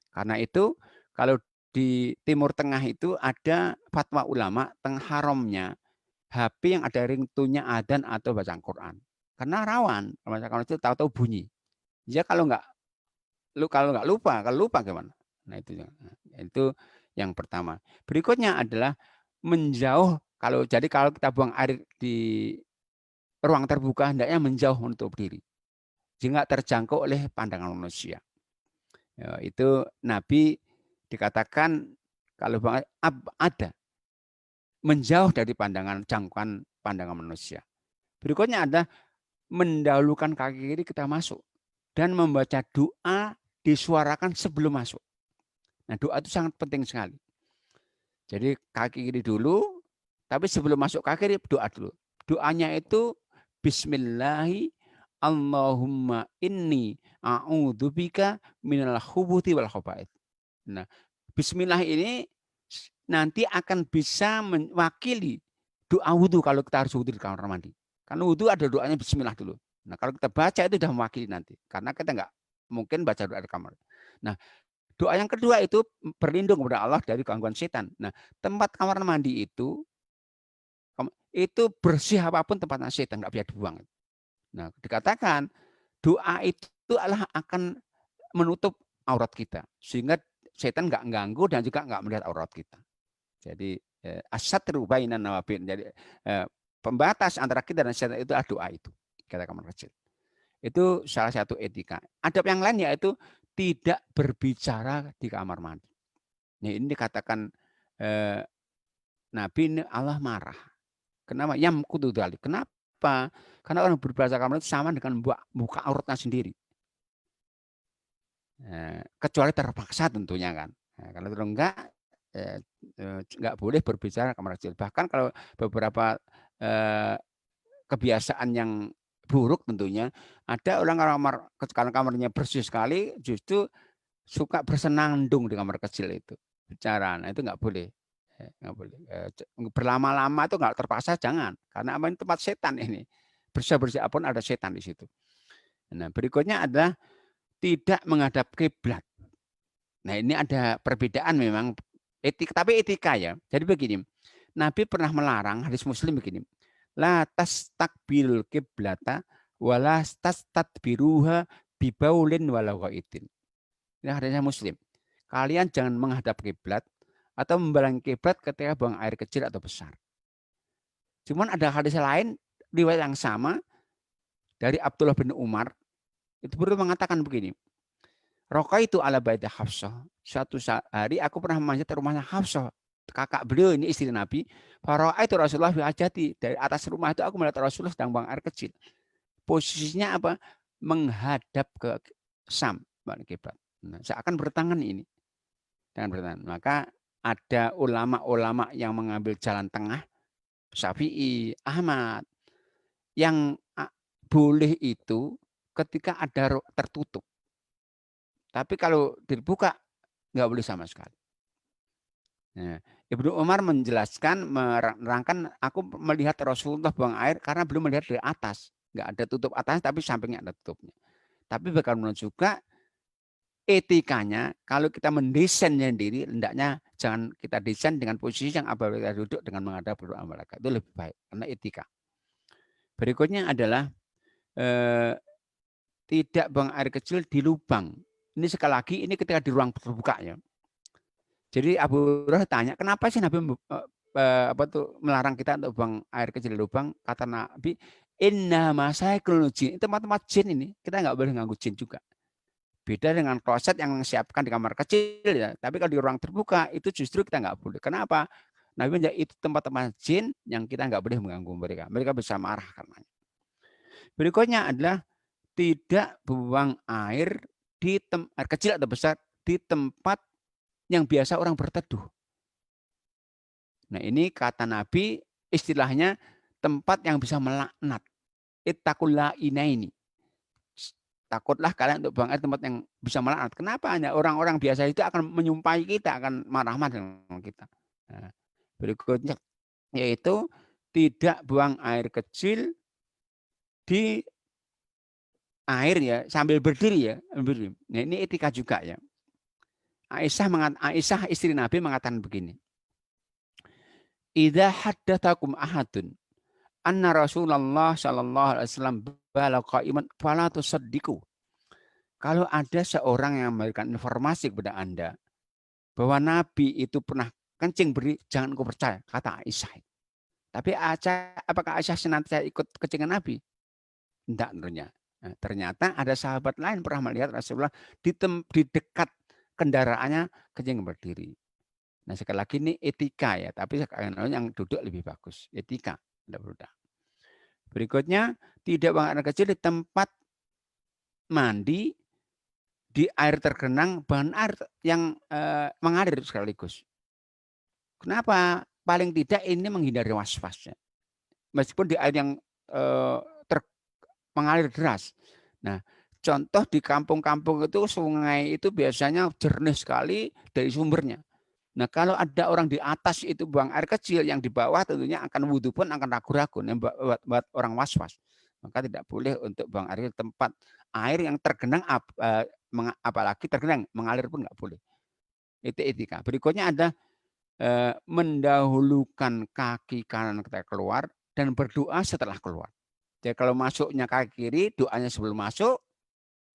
Karena itu kalau di Timur Tengah itu ada fatwa ulama tentang haramnya HP yang ada ringtone-nya adzan atau bacaan Quran. Karena rawan, kalau itu tahu-tahu bunyi. Ya kalau nggak lupa gimana? Nah itu yang pertama. Berikutnya adalah menjauh. Kalau kita buang air di ruang terbuka, hendaknya menjauh untuk berdiri, sehingga terjangkau oleh pandangan manusia. Ya, itu Nabi dikatakan kalau buang air ada menjauh dari jangkauan pandangan manusia. Berikutnya ada mendahulukan kaki kiri kita masuk dan membaca doa disuarakan sebelum masuk. Nah, doa itu sangat penting sekali. Jadi kaki kiri dulu, tapi sebelum masuk kaki kiri doa dulu. Doanya itu Bismillahi Allahumma inni a'udzubika minal khubuthi wal khaba'ith. Nah, Bismillah ini nanti akan bisa mewakili doa wudhu kalau kita harus wudhu di kamar mandi. Karena wudhu ada doanya Bismillah dulu. Nah, kalau kita baca itu sudah mewakili nanti. Karena kita nggak mungkin baca doa di kamar. Nah, doa yang kedua itu berlindung kepada Allah dari gangguan setan. Nah, tempat kamar mandi itu bersih apapun tempatnya setan, nggak bisa dibuang. Nah, dikatakan doa itu adalah akan menutup aurat kita. Sehingga setan nggak ganggu dan juga nggak melihat aurat kita. Jadi, as-satru bainan nawabin. Jadi, pembatas antara kita dan setan itu adalah doa itu. Kata kamar kecil. Itu salah satu etika. Adab yang lain yaitu tidak berbicara di kamar mandi. Nah, ini dikatakan Nabi ini Allah marah. Kenapa? Yamkutu dzalik. Kenapa? Karena orang berbahasa kamar itu sama dengan buka auratnya sendiri. Kecuali terpaksa tentunya kan. Nah, kalau enggak boleh berbicara kamar kecil. Bahkan kalau beberapa kebiasaan yang buruk tentunya, ada orang karena kamarnya bersih sekali justru suka bersenandung di kamar kecil itu bicara. Nah, itu nggak boleh. Berlama-lama itu nggak terpaksa jangan, karena ini tempat setan ini. Bersih pun ada setan di situ. Nah, berikutnya adalah tidak menghadap kiblat. Nah, ini ada perbedaan memang tapi etika ya. Jadi begini, Nabi pernah melarang, hadis Muslim begini. La tastakbirul kiblata wala tastadbiruha bibaulin walau ghaidin. Ini hadisnya Muslim. Kalian jangan menghadap kiblat atau membalangi kiblat ketika buang air kecil atau besar. Cuman ada hadis lain riwayat yang sama dari Abdullah bin Umar itu baru mengatakan begini. Raqaitu ala baiti Hafsah. Suatu hari aku pernah memanjat rumahnya Hafsah. Kakak beliau ini istri Nabi. Fara'aitu Rasulullah fi hajati. Dari atas rumah itu aku melihat Rasulullah sedang buang air kecil. Posisinya apa? Menghadap ke Sam, kiblat. Nah, seakan bertangan ini. Dengan bertangan. Maka ada ulama-ulama yang mengambil jalan tengah, Syafi'i, Ahmad, yang boleh itu ketika ada tertutup. Tapi kalau dibuka nggak boleh sama sekali. Nah, Ibnu Umar menjelaskan, menerangkan, aku melihat Rasulullah buang air karena belum melihat dari atas. Nggak ada tutup atas, tapi sampingnya ada tutupnya. Tapi bagaimana juga etikanya, kalau kita mendesainnya sendiri, hendaknya jangan kita desain dengan posisi yang apabila kita duduk dengan menghadap kedua mereka. Itu lebih baik, karena etika. Berikutnya adalah tidak buang air kecil di lubang. Ini sekali lagi, ini ketika di ruang terbuka ya. Jadi Abu Hurairah tanya, kenapa sih Nabi melarang kita untuk buang air kecil di lubang? Kata Nabi, inna masaikul jin. Tempat-tempat jin ini, kita nggak boleh nganggu jin juga. Beda dengan kloset yang disiapkan di kamar kecil ya. Tapi kalau di ruang terbuka, itu justru kita nggak boleh. Kenapa? Nabi bilang, itu tempat-tempat jin yang kita nggak boleh mengganggu mereka. Mereka bisa marah karenanya. Berikutnya adalah tidak buang air di air kecil atau besar di tempat yang biasa orang berteduh. Nah, ini kata Nabi istilahnya tempat yang bisa melaknat. Ittaqulla inaini. Takutlah kalian untuk buang air tempat yang bisa melaknat. Kenapa? Hanya orang-orang biasa itu akan menyumpahi kita, akan marah-marah dengan kita. Nah, berikutnya yaitu tidak buang air kecil di air ya sambil berdiri ya. Nah, ini etika juga ya. Aisyah istri Nabi mengatakan begini. Idza haddatsakum ahadun anna Rasulullah sallallahu alaihi wasallam bala qa'iman fala tusaddiqu. Kalau ada seorang yang memberikan informasi kepada Anda bahwa Nabi itu pernah kencing berdiri, jangan kau percaya, kata Aisyah. Tapi apakah Aisyah senantiasa ikut kencingan Nabi? Tidak tentunya. Nah, ternyata ada sahabat lain pernah melihat Rasulullah di dekat kendaraannya kencing berdiri. Nah, sekali lagi ini etika ya, tapi yang duduk lebih bagus. Etika, tidak berubah. Berikutnya, tidak buang air kecil di tempat mandi di air tergenang, bahan air yang mengalir sekaligus. Kenapa? Paling tidak ini menghindari was-wasnya. Meskipun di air yang mengalir deras. Nah, contoh di kampung-kampung itu sungai itu biasanya jernih sekali dari sumbernya. Nah, kalau ada orang di atas itu buang air kecil, yang di bawah tentunya akan wudhu pun akan ragu-ragu, buat orang was-was. Maka tidak boleh untuk buang air di tempat air yang tergenang, apalagi tergenang, mengalir pun nggak boleh. Itu etika. Berikutnya ada mendahulukan kaki kanan kita keluar dan berdoa setelah keluar. Jadi kalau masuknya kaki kiri, doanya sebelum masuk.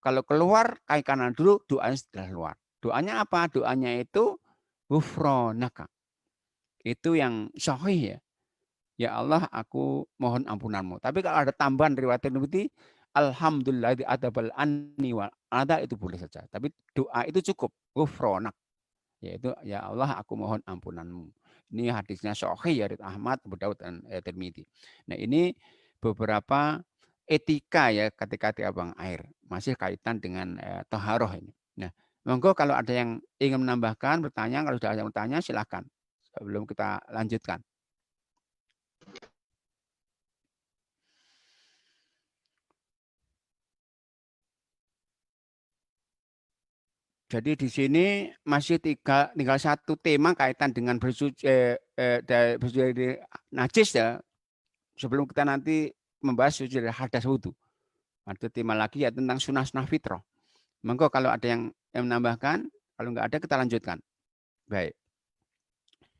Kalau keluar, kaki kanan dulu, doanya setelah keluar. Doanya apa? Doanya itu ghufranaka. Itu yang sahih ya. Ya Allah, aku mohon ampunanmu. Tapi kalau ada tambahan riwayat Tirmidzi, alhamdulillah di adabal anni wal ada, itu boleh saja. Tapi doa itu cukup. Ghufranak. Yaitu ya Allah, aku mohon ampunanmu. Ini hadisnya sahih ya, dari Ahmad, Abu Daud dan Tirmidzi. Nah, ini beberapa etika ya ketika buang air. Masih kaitan dengan taharah ini. Nah, monggo kalau ada yang ingin menambahkan, bertanya, kalau sudah ada yang bertanya silakan. Sebelum kita lanjutkan. Jadi di sini masih tinggal satu tema kaitan dengan bersuci dari najis ya. Sebelum kita nanti membahas suci dari hadas wudhu. Ada tema lagi ya tentang sunnah-sunnah fitrah. Monggo kalau ada yang menambahkan, kalau nggak ada kita lanjutkan. Baik.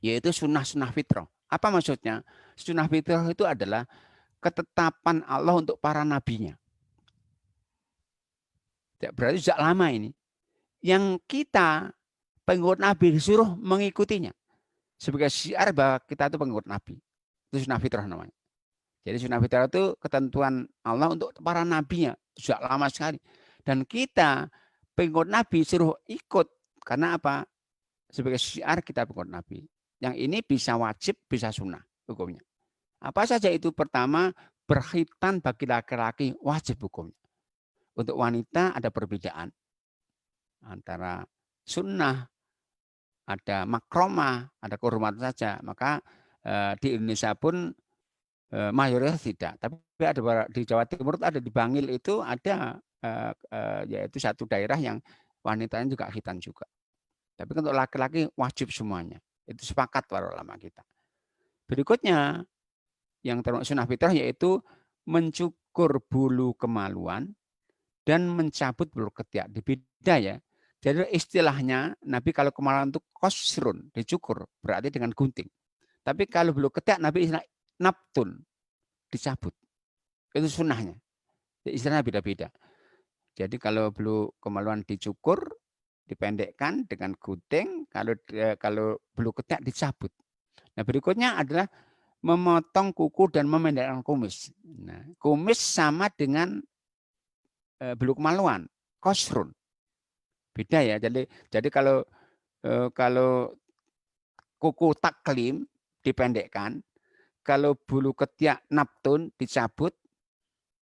Yaitu sunnah-sunnah fitrah. Apa maksudnya? Sunnah fitrah itu adalah ketetapan Allah untuk para nabinya. Berarti sejak lama ini. Yang kita pengikut Nabi disuruh mengikutinya. Sebagai syiar bahwa kita itu pengikut Nabi. Itu sunnah fitrah namanya. Jadi sunnah fitrah itu ketentuan Allah untuk para nabinya. Sejak lama sekali. Dan kita pengikut Nabi suruh ikut. Karena apa? Sebagai syiar kita pengikut Nabi. Yang ini bisa wajib, bisa sunnah hukumnya. Apa saja itu? Pertama, berkhitan bagi laki-laki wajib hukumnya. Untuk wanita ada perbedaan. Antara sunnah, ada makromah, ada kehormatan saja. Maka di Indonesia pun mayoritas tidak. Tapi ada di Jawa Timur ada di Bangil itu ada yaitu satu daerah yang wanitanya juga khitan juga. Tapi untuk laki-laki wajib semuanya. Itu sepakat para ulama kita. Berikutnya yang termasuk sunnah fitrah yaitu mencukur bulu kemaluan dan mencabut bulu ketiak. Beda ya. Jadi istilahnya Nabi kalau kemaluan itu qasrun, dicukur, berarti dengan gunting. Tapi kalau bulu ketiak Nabi istilah nabtun, dicabut. Itu sunnahnya. Istilahnya beda-beda. Jadi kalau bulu kemaluan dicukur, dipendekkan dengan gunting, kalau bulu ketiak dicabut. Nah, berikutnya adalah memotong kuku dan memendekkan kumis. Nah, kumis sama dengan bulu kemaluan, qasrun. Beda ya. Jadi kalau kuku taklim dipendekkan, kalau bulu ketiak nabtun dicabut,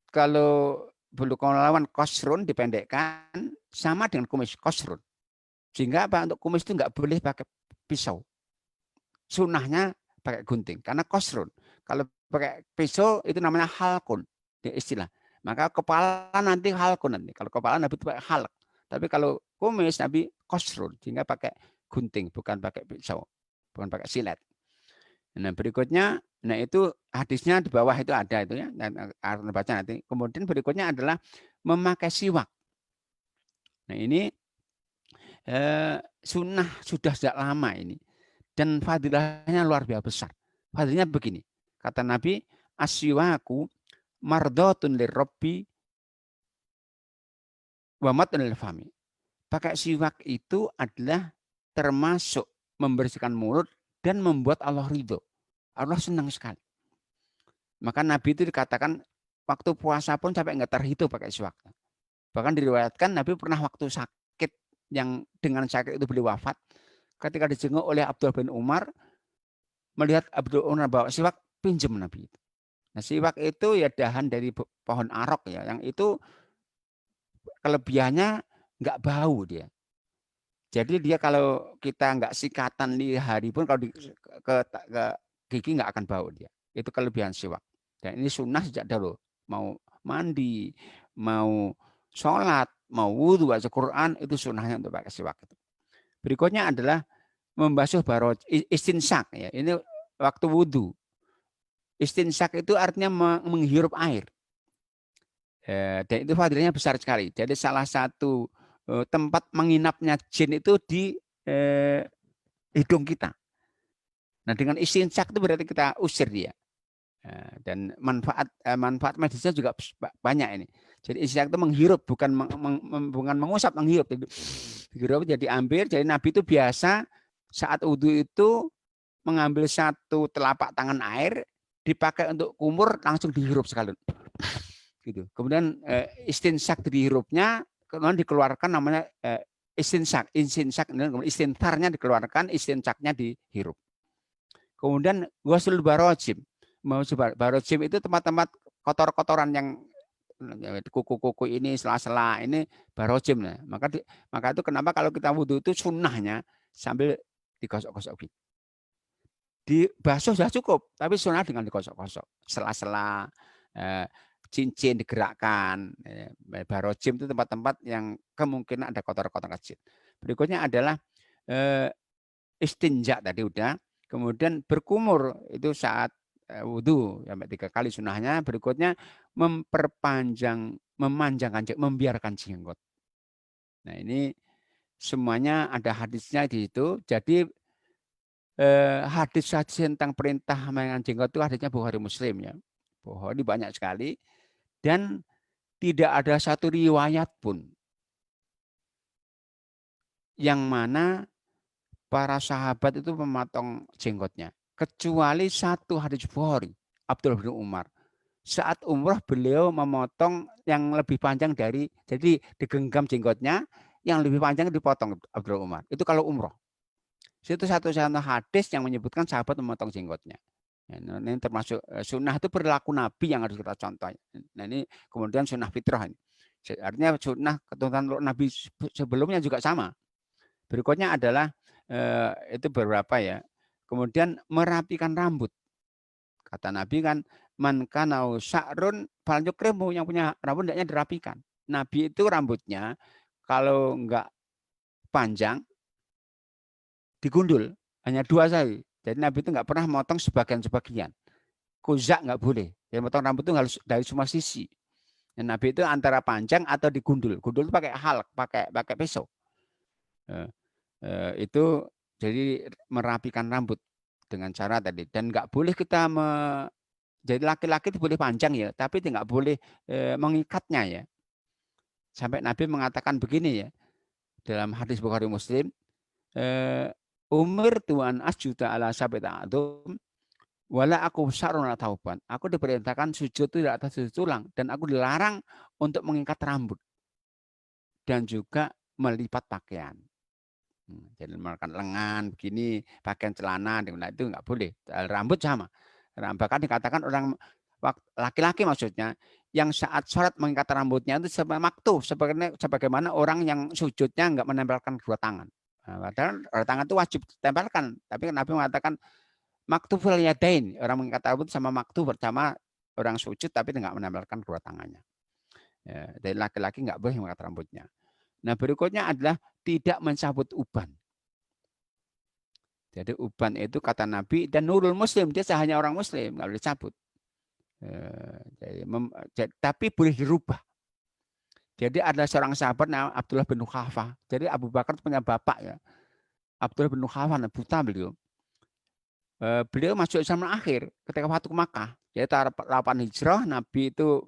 kalau bulu kemaluan qasrun dipendekkan, sama dengan kumis qasrun. Sehingga apa? Untuk kumis itu nggak boleh pakai pisau. Sunnahnya pakai gunting karena qasrun. Kalau pakai pisau itu namanya halkun, istilah. Maka kepala nanti halkun nanti. Kalau kepala Nabi itu pakai halak. Tapi kalau kumis Nabi kosrun, sehingga pakai gunting, bukan pakai pisau, bukan pakai silet. Nah berikutnya, nah itu hadisnya di bawah itu ada itu ya, akan baca nanti. Kemudian berikutnya adalah memakai siwak. Nah ini sunnah sudah sejak lama ini, dan fadilahnya luar biasa besar. Fadilahnya begini, kata Nabi, asyiwaku mardotun lirrabbi wa matun lil fami. Pakai siwak itu adalah termasuk membersihkan mulut dan membuat Allah ridho. Allah senang sekali. Maka Nabi itu dikatakan waktu puasa pun sampai nggak terhitung pakai siwak. Bahkan diriwayatkan Nabi pernah waktu sakit, yang dengan sakit itu beliau wafat, ketika dijenguk oleh Abdullah bin Umar, melihat Abdullah Umar bawa siwak, pinjam Nabi itu. Nah, siwak itu ya dahan dari pohon arok ya, yang itu kelebihannya nggak bau dia. Jadi dia kalau kita nggak sikatan di hari pun, kalau ke gigi nggak akan bau dia. Itu kelebihan siwak. Dan ini sunnah sejak dahulu. Mau mandi, mau sholat, mau wudhu, baca Quran, itu sunnahnya untuk pakai siwak. Berikutnya adalah membasuh baroj, istinsak. Ya. Ini waktu wudhu. Istinsak itu artinya menghirup air. Dan itu fadilahnya besar sekali. Jadi salah satu tempat menginapnya jin itu di hidung kita. Nah dengan istinsak itu berarti kita usir dia. Dan manfaat medisnya juga banyak ini. Jadi istinsak itu menghirup, bukan mengusap, menghirup. Dihirup jadi ambil. Jadi Nabi itu biasa saat wudhu itu mengambil satu telapak tangan air, dipakai untuk kumur, langsung dihirup sekalian. Gitu. Kemudian istinsak dihirupnya, kemudian dikeluarkan namanya istinsak, istintarnya dikeluarkan, istinsaknya dihirup. Kemudian ghuslul barojim. Barojim itu tempat-tempat kotor-kotoran yang kuku-kuku ini, sela-sela ini barojim. Maka itu kenapa kalau kita wudhu itu sunnahnya sambil digosok-gosok. Dibasuh sudah cukup, tapi sunnah dengan digosok-gosok. Sela-sela, cincin digerakkan. Barojim itu tempat-tempat yang kemungkinan ada kotor-kotor kecil. Berikutnya adalah istinja tadi udah. Kemudian berkumur itu saat wudhu sampai 3 kali sunnahnya. Berikutnya memanjangkan, membiarkan jenggot. Nah ini semuanya ada hadisnya di situ. Jadi hadis-hadis tentang perintah memanggang jenggot itu hadisnya Bukhari Muslim ya. Bukhari banyak sekali. Dan tidak ada satu riwayat pun yang mana para sahabat itu memotong jenggotnya. Kecuali satu hadis Bukhari, Abdullah bin Umar. Saat umrah beliau memotong yang lebih panjang dari, jadi digenggam jenggotnya, yang lebih panjang dipotong Abdullah Umar. Itu kalau umrah. Itu satu-satu hadis yang menyebutkan sahabat memotong jenggotnya. Nah, ini termasuk sunnah itu perilaku Nabi yang harus kita contoh. Nah ini kemudian sunnah fitrah ini. Artinya sunnah ketentuan Nabi sebelumnya juga sama. Berikutnya adalah itu beberapa ya. Kemudian merapikan rambut. Kata Nabi kan, man kanau sa'run fal yukrimu, yang punya rambut hendaknya dirapikan. Nabi itu rambutnya kalau enggak panjang digundul, hanya 2 saja. Jadi Nabi itu nggak pernah motong sebagian-sebagian. Kuzak nggak boleh. Jadi motong rambut itu harus dari semua sisi. Dan Nabi itu antara panjang atau digundul. Gundul itu pakai halak, pakai pisau. Itu jadi merapikan rambut dengan cara tadi. Dan nggak boleh kita jadi laki-laki itu boleh panjang ya, tapi tidak boleh mengikatnya ya. Sampai Nabi mengatakan begini ya dalam hadis Bukhari Muslim. Umir tuan asjuda ala sabita adum wala aku saruna tauban. Aku diperintahkan sujud itu di atas sujud tulang, dan aku dilarang untuk mengikat rambut dan juga melipat pakaian. Jadi melakukan lengan begini, pakaian celana, itu nggak boleh. Rambut sama. Bahkan dikatakan orang laki-laki maksudnya yang saat sholat mengikat rambutnya itu maktuh, sebagaimana orang yang sujudnya nggak menempelkan 2 tangan. Padahal tangan itu wajib ditempelkan, tapi Nabi mengatakan Maktuful yadain, orang mengikat rambut sama maktub pertama orang sujud tapi tidak menempelkan kedua tangannya. Ya, dari laki-laki nggak boleh mengikat rambutnya. Nah berikutnya adalah tidak mencabut uban. Jadi uban itu kata Nabi dan nurul muslim, dia hanya orang muslim, nggak boleh cabut. Tapi boleh dirubah. Jadi ada seorang sahabat namanya Abdullah bin Khafah. Jadi Abu Bakar punya bapak ya. Abdullah bin Khafah, buta beliau. Beliau masuk Islam akhir ketika Fathu Makkah. Jadi tahun 8 Hijrah Nabi itu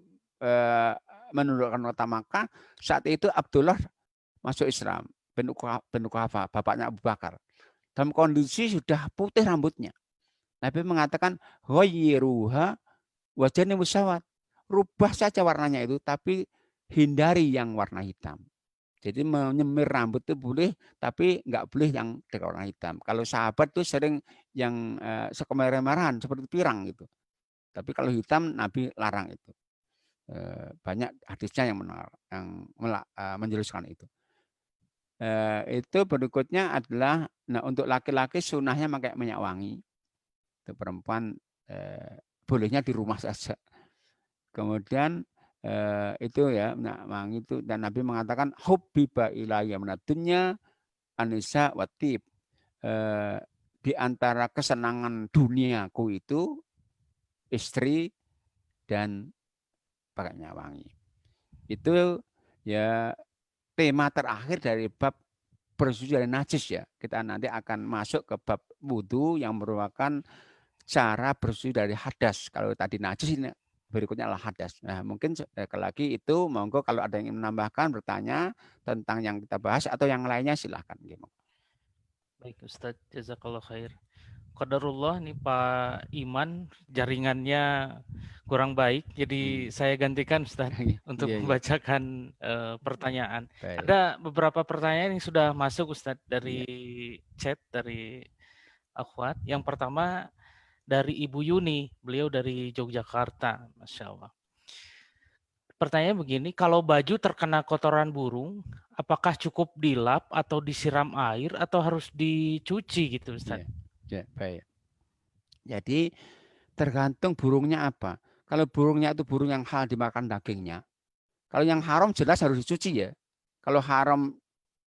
menundukkan kota Makkah. Saat itu Abdullah masuk Islam bin Khafah, bapaknya Abu Bakar. Dalam kondisi sudah putih rambutnya. Nabi mengatakan ghayyiruha wajhani musawat. Rubah saja warnanya itu tapi hindari yang warna hitam. Jadi menyemir rambut itu boleh, tapi nggak boleh yang dengan warna hitam. Kalau sahabat tuh sering yang sekemerah-merahan seperti pirang gitu. Tapi kalau hitam Nabi larang itu. Banyak hadisnya yang menjelaskan itu. Itu berikutnya adalah untuk laki-laki sunahnya pakai minyak wangi. Untuk perempuan bolehnya di rumah saja. Kemudian itu ya wangi itu, dan Nabi mengatakan hubbiba ilayya minad dunya anisa watib, di antara kesenangan duniaku itu istri dan pakai minyak wangi. Itu ya tema terakhir dari bab bersuci dari najis ya. Kita nanti akan masuk ke bab wudu yang merupakan cara bersuci dari hadas. Kalau tadi najis ini berikutnya adalah hadas. Nah, mungkin lagi itu monggo kalau ada yang ingin menambahkan, bertanya tentang yang kita bahas atau yang lainnya silahkan. Baik Ustadz, jazakallah khair. Qadarullah nih Pak Iman jaringannya kurang baik, jadi saya gantikan Ustadz untuk membacakan pertanyaan. Baik. Ada beberapa pertanyaan yang sudah masuk Ustadz dari chat dari akhwat. Yang pertama dari Ibu Yuni, beliau dari Yogyakarta, Masya Allah. Pertanyaan begini, kalau baju terkena kotoran burung, apakah cukup dilap atau disiram air atau harus dicuci gitu Ustaz? Ya, baik. Jadi tergantung burungnya apa. Kalau burungnya itu burung yang halal dimakan dagingnya, kalau yang haram jelas harus dicuci ya. Kalau haram,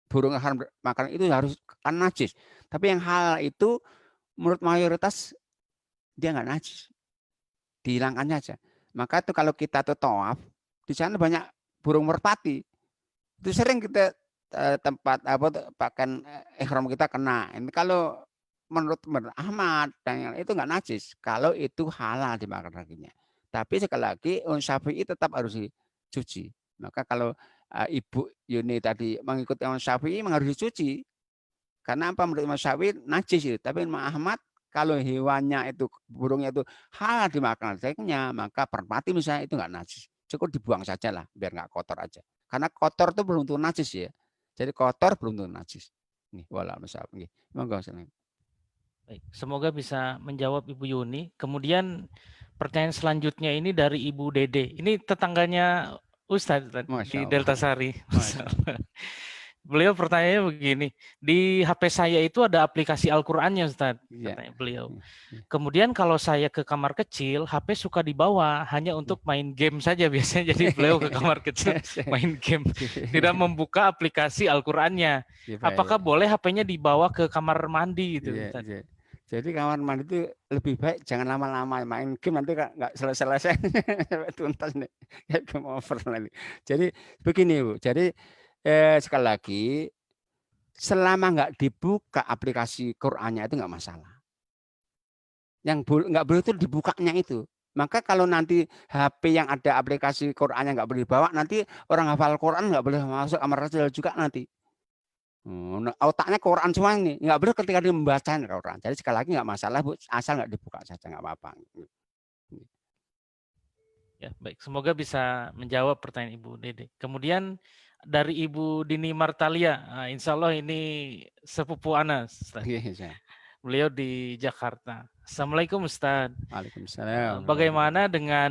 burung yang haram makan itu harus kan najis. Tapi yang halal itu menurut mayoritas dia nggak najis, dihilangkannya aja. Maka itu kalau kita tuh tawaf, di sana banyak burung merpati. Itu sering kita tempat pakaian ihram kita kena. Ini kalau menurut Ahmad dan itu nggak najis, kalau itu halal dimakan dagingnya. Tapi sekali lagi Syafi'i tetap harus dicuci. Maka kalau Ibu Yuni tadi mengikuti Syafi'i memang harus dicuci. Karena apa, menurut Imam Syafi'i najis itu. Tapi Imam Ahmad kalau hewannya itu, burungnya itu halal dimakan dagingnya, maka merpati misalnya itu nggak najis. Cukup dibuang saja lah, biar nggak kotor aja. Karena kotor itu belum tentu najis ya. Jadi kotor belum tentu najis. Nih, wala masalah. Nih, monggo silakan. Baik, semoga bisa menjawab Ibu Yuni. Kemudian pertanyaan selanjutnya ini dari Ibu Dede. Ini tetangganya Ustadz di Delta Sari. Beliau pertanyaannya begini, di HP saya itu ada aplikasi Al-Qur'annya Ustadz, katanya beliau. Kemudian kalau saya ke kamar kecil, HP suka dibawa hanya untuk main game saja biasanya. Jadi beliau ke kamar kecil main game, tidak membuka aplikasi Al-Qur'annya. Apakah boleh HP-nya dibawa ke kamar mandi gitu Ustadz? Jadi kamar mandi itu lebih baik jangan lama-lama main game, nanti nggak selesai tuntas nih game over nanti. Jadi begini Bu, jadi sekali lagi selama nggak dibuka aplikasi Qur'annya itu nggak masalah. Yang nggak boleh itu dibukanya itu. Maka kalau nanti HP yang ada aplikasi Qur'annya nggak boleh dibawa, nanti orang hafal Qur'an nggak boleh masuk kamar kecil juga nanti. Otaknya Quran semua ini, nggak boleh ketika dia membaca Quran. Jadi sekali lagi nggak masalah Bu, asal nggak dibuka saja nggak apa-apa. Ya baik, semoga bisa menjawab pertanyaan Ibu Dede. Kemudian dari Ibu Dini Martalia, insya Allah ini sepupu Ana, beliau di Jakarta. Assalamualaikum Ustaz. Waalaikumsalam. Bagaimana dengan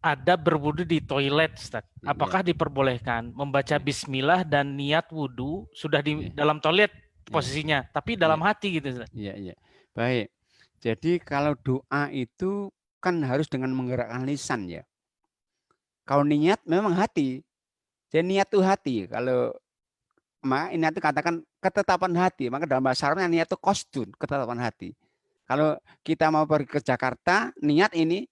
adab berwudu di toilet Ustaz? Apakah diperbolehkan membaca bismillah dan niat wudu sudah di dalam toilet posisinya, tapi dalam hati gitu Ustaz? Iya. Baik. Jadi kalau doa itu kan harus dengan menggerakkan lisan ya. Kalau niat memang hati. Jadi niat itu hati. Kalau niat itu katakan ketetapan hati. Maka dalam bahasa Arabnya niat itu qasdun, ketetapan hati. Kalau kita mau pergi ke Jakarta, niat ini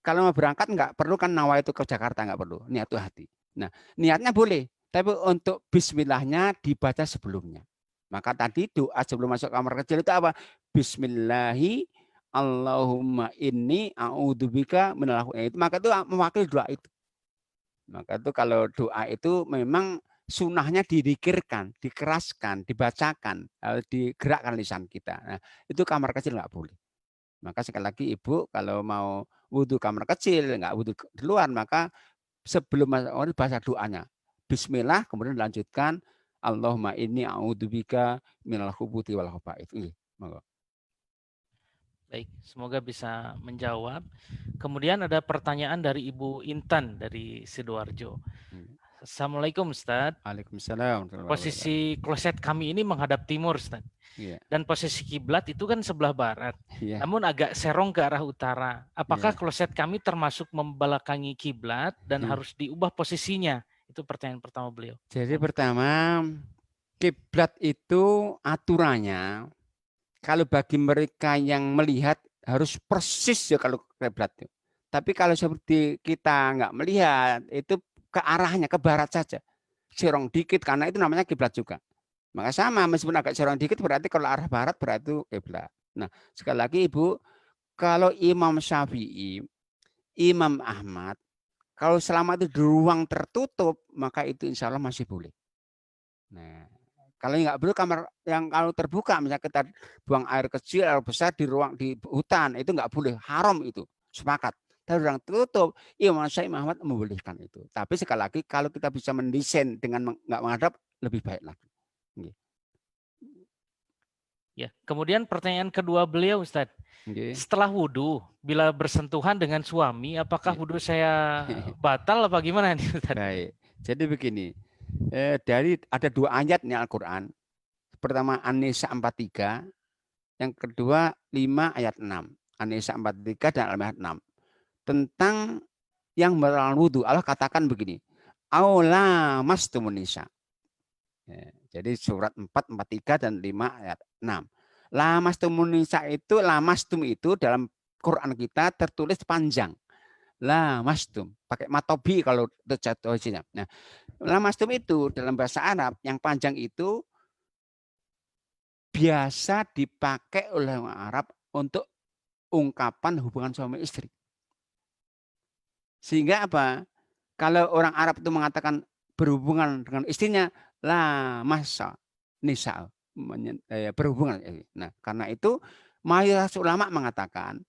kalau mau berangkat nggak perlu kan nawa itu ke Jakarta, nggak perlu. Niat itu hati. Nah, niatnya boleh. Tapi untuk bismillahnya dibaca sebelumnya. Maka tadi doa sebelum masuk kamar kecil itu apa? Bismillahi Allahumma inni a'udzubika minal itu. Maka itu mewakili doa itu. Maka itu kalau doa itu memang sunnahnya didikirkan, dikeraskan, dibacakan, digerakkan lisan kita. Nah, itu kamar kecil nggak boleh. Maka sekali lagi Ibu kalau mau wudhu kamar kecil, nggak wudhu di luar, maka sebelum masuk baca doanya. Bismillah, kemudian dilanjutkan Allahumma inni a'udzubika minal khubuthi wal khaba'ith. Baik, semoga bisa menjawab. Kemudian ada pertanyaan dari Ibu Intan dari Sidoarjo. Assalamualaikum Ustaz. Waalaikumsalam. Posisi kloset kami ini menghadap timur Ustaz. Yeah. Dan posisi kiblat itu kan sebelah barat. Yeah. Namun agak serong ke arah utara. Apakah kloset kami termasuk membelakangi kiblat dan harus diubah posisinya? Itu pertanyaan pertama beliau. Jadi pertama, kiblat itu aturannya kalau bagi mereka yang melihat harus persis ya kalau kiblat itu. Tapi kalau seperti kita nggak melihat, itu ke arahnya ke barat saja. Serong dikit karena itu namanya kiblat juga. Maka sama meskipun agak serong dikit berarti kalau arah barat berarti itu kiblat. Nah, sekali lagi Ibu, kalau Imam Syafi'i, Imam Ahmad, kalau selama itu di ruang tertutup, maka itu insya Allah masih boleh. Nah, kalau nggak boleh kamar yang kalau terbuka, misalnya kita buang air kecil, air besar di ruang di hutan, itu nggak boleh, haram itu, sepakat. Tapi ruang tertutup, Imam Syafi'i Ahmad membolehkan itu. Tapi sekali lagi, kalau kita bisa mendesain dengan nggak menghadap, lebih baik lagi. Ya, kemudian pertanyaan kedua beliau, Ustadz. Setelah wudhu, bila bersentuhan dengan suami, apakah wudhu saya batal apa gimana nih, Ustadz? Baik, jadi begini. Dari ada 2 ayat nih Al-Quran. Pertama An-Nisa 43, yang kedua 5 ayat 6. An-Nisa 43 dan Al-Maidah 6. Tentang yang melakukan wudhu, Allah katakan begini. Aula mastumun nisa. Jadi surat 4, 43 dan 5 ayat 6. Lamastumun nisa itu, lamastum itu dalam Quran kita tertulis panjang. Lamastum, pakai matobi kalau terjatuhnya. Nah, lamastum itu dalam bahasa Arab yang panjang itu biasa dipakai oleh orang Arab untuk ungkapan hubungan suami istri. Sehingga apa? Kalau orang Arab itu mengatakan berhubungan dengan istrinya, masa nisa, berhubungan. Nah, karena itu mayoritas ulama mengatakan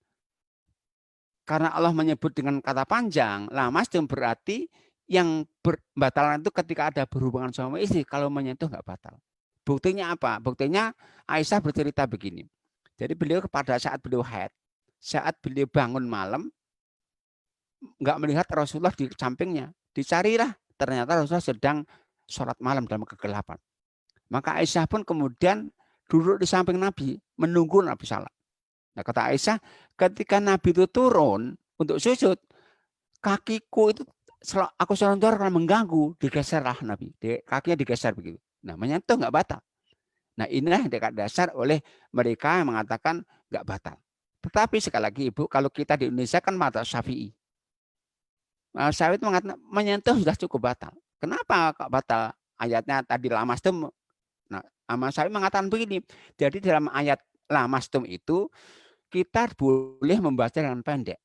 karena Allah menyebut dengan kata panjang, lamastum berarti yang batalan itu ketika ada berhubungan suami istri, kalau menyentuh nggak batal. Buktinya apa? Buktinya Aisyah bercerita begini. Jadi beliau pada saat beliau haid, saat beliau bangun malam, nggak melihat Rasulullah di sampingnya. Dicarilah, ternyata Rasulullah sedang sholat malam dalam kegelapan. Maka Aisyah pun kemudian duduk di samping Nabi, menunggu Nabi salat. Nah, kata Aisyah, ketika Nabi itu turun untuk sujud, kakiku itu aku selontor karena mengganggu, digeserlah Nabi. Kakinya digeser begitu. Nah, menyentuh nggak batal. Nah, inilah dekat dasar oleh mereka yang mengatakan nggak batal. Tetapi sekali lagi Ibu, kalau kita di Indonesia kan mazhab Syafi'i. Syafi'i itu mengatakan menyentuh sudah cukup batal. Kenapa kok batal? Ayatnya tadi lamastum. Nah, Syafi'i mengatakan begini. Jadi dalam ayat lamastum itu kita boleh membaca dengan pendek.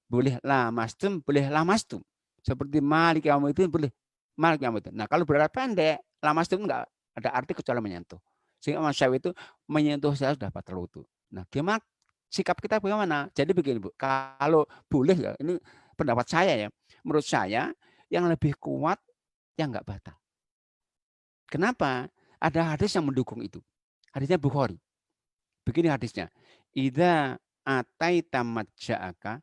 Boleh lamastum, boleh lamastum. Seperti Malik Yaumiddin boleh Malik Yaumiddin. Nah, kalau berarti pendek, lamastum enggak ada arti kecuali menyentuh. Sehingga Imam Syafi'i itu menyentuh saya sudah batal wudu. Nah, gimana sikap kita bagaimana? Jadi begini, Bu. Kalau boleh ya, ini pendapat saya ya. Menurut saya yang lebih kuat yang enggak batal. Kenapa? Ada hadis yang mendukung itu. Hadisnya Bukhari. Begini hadisnya. Idza ataita majja'aka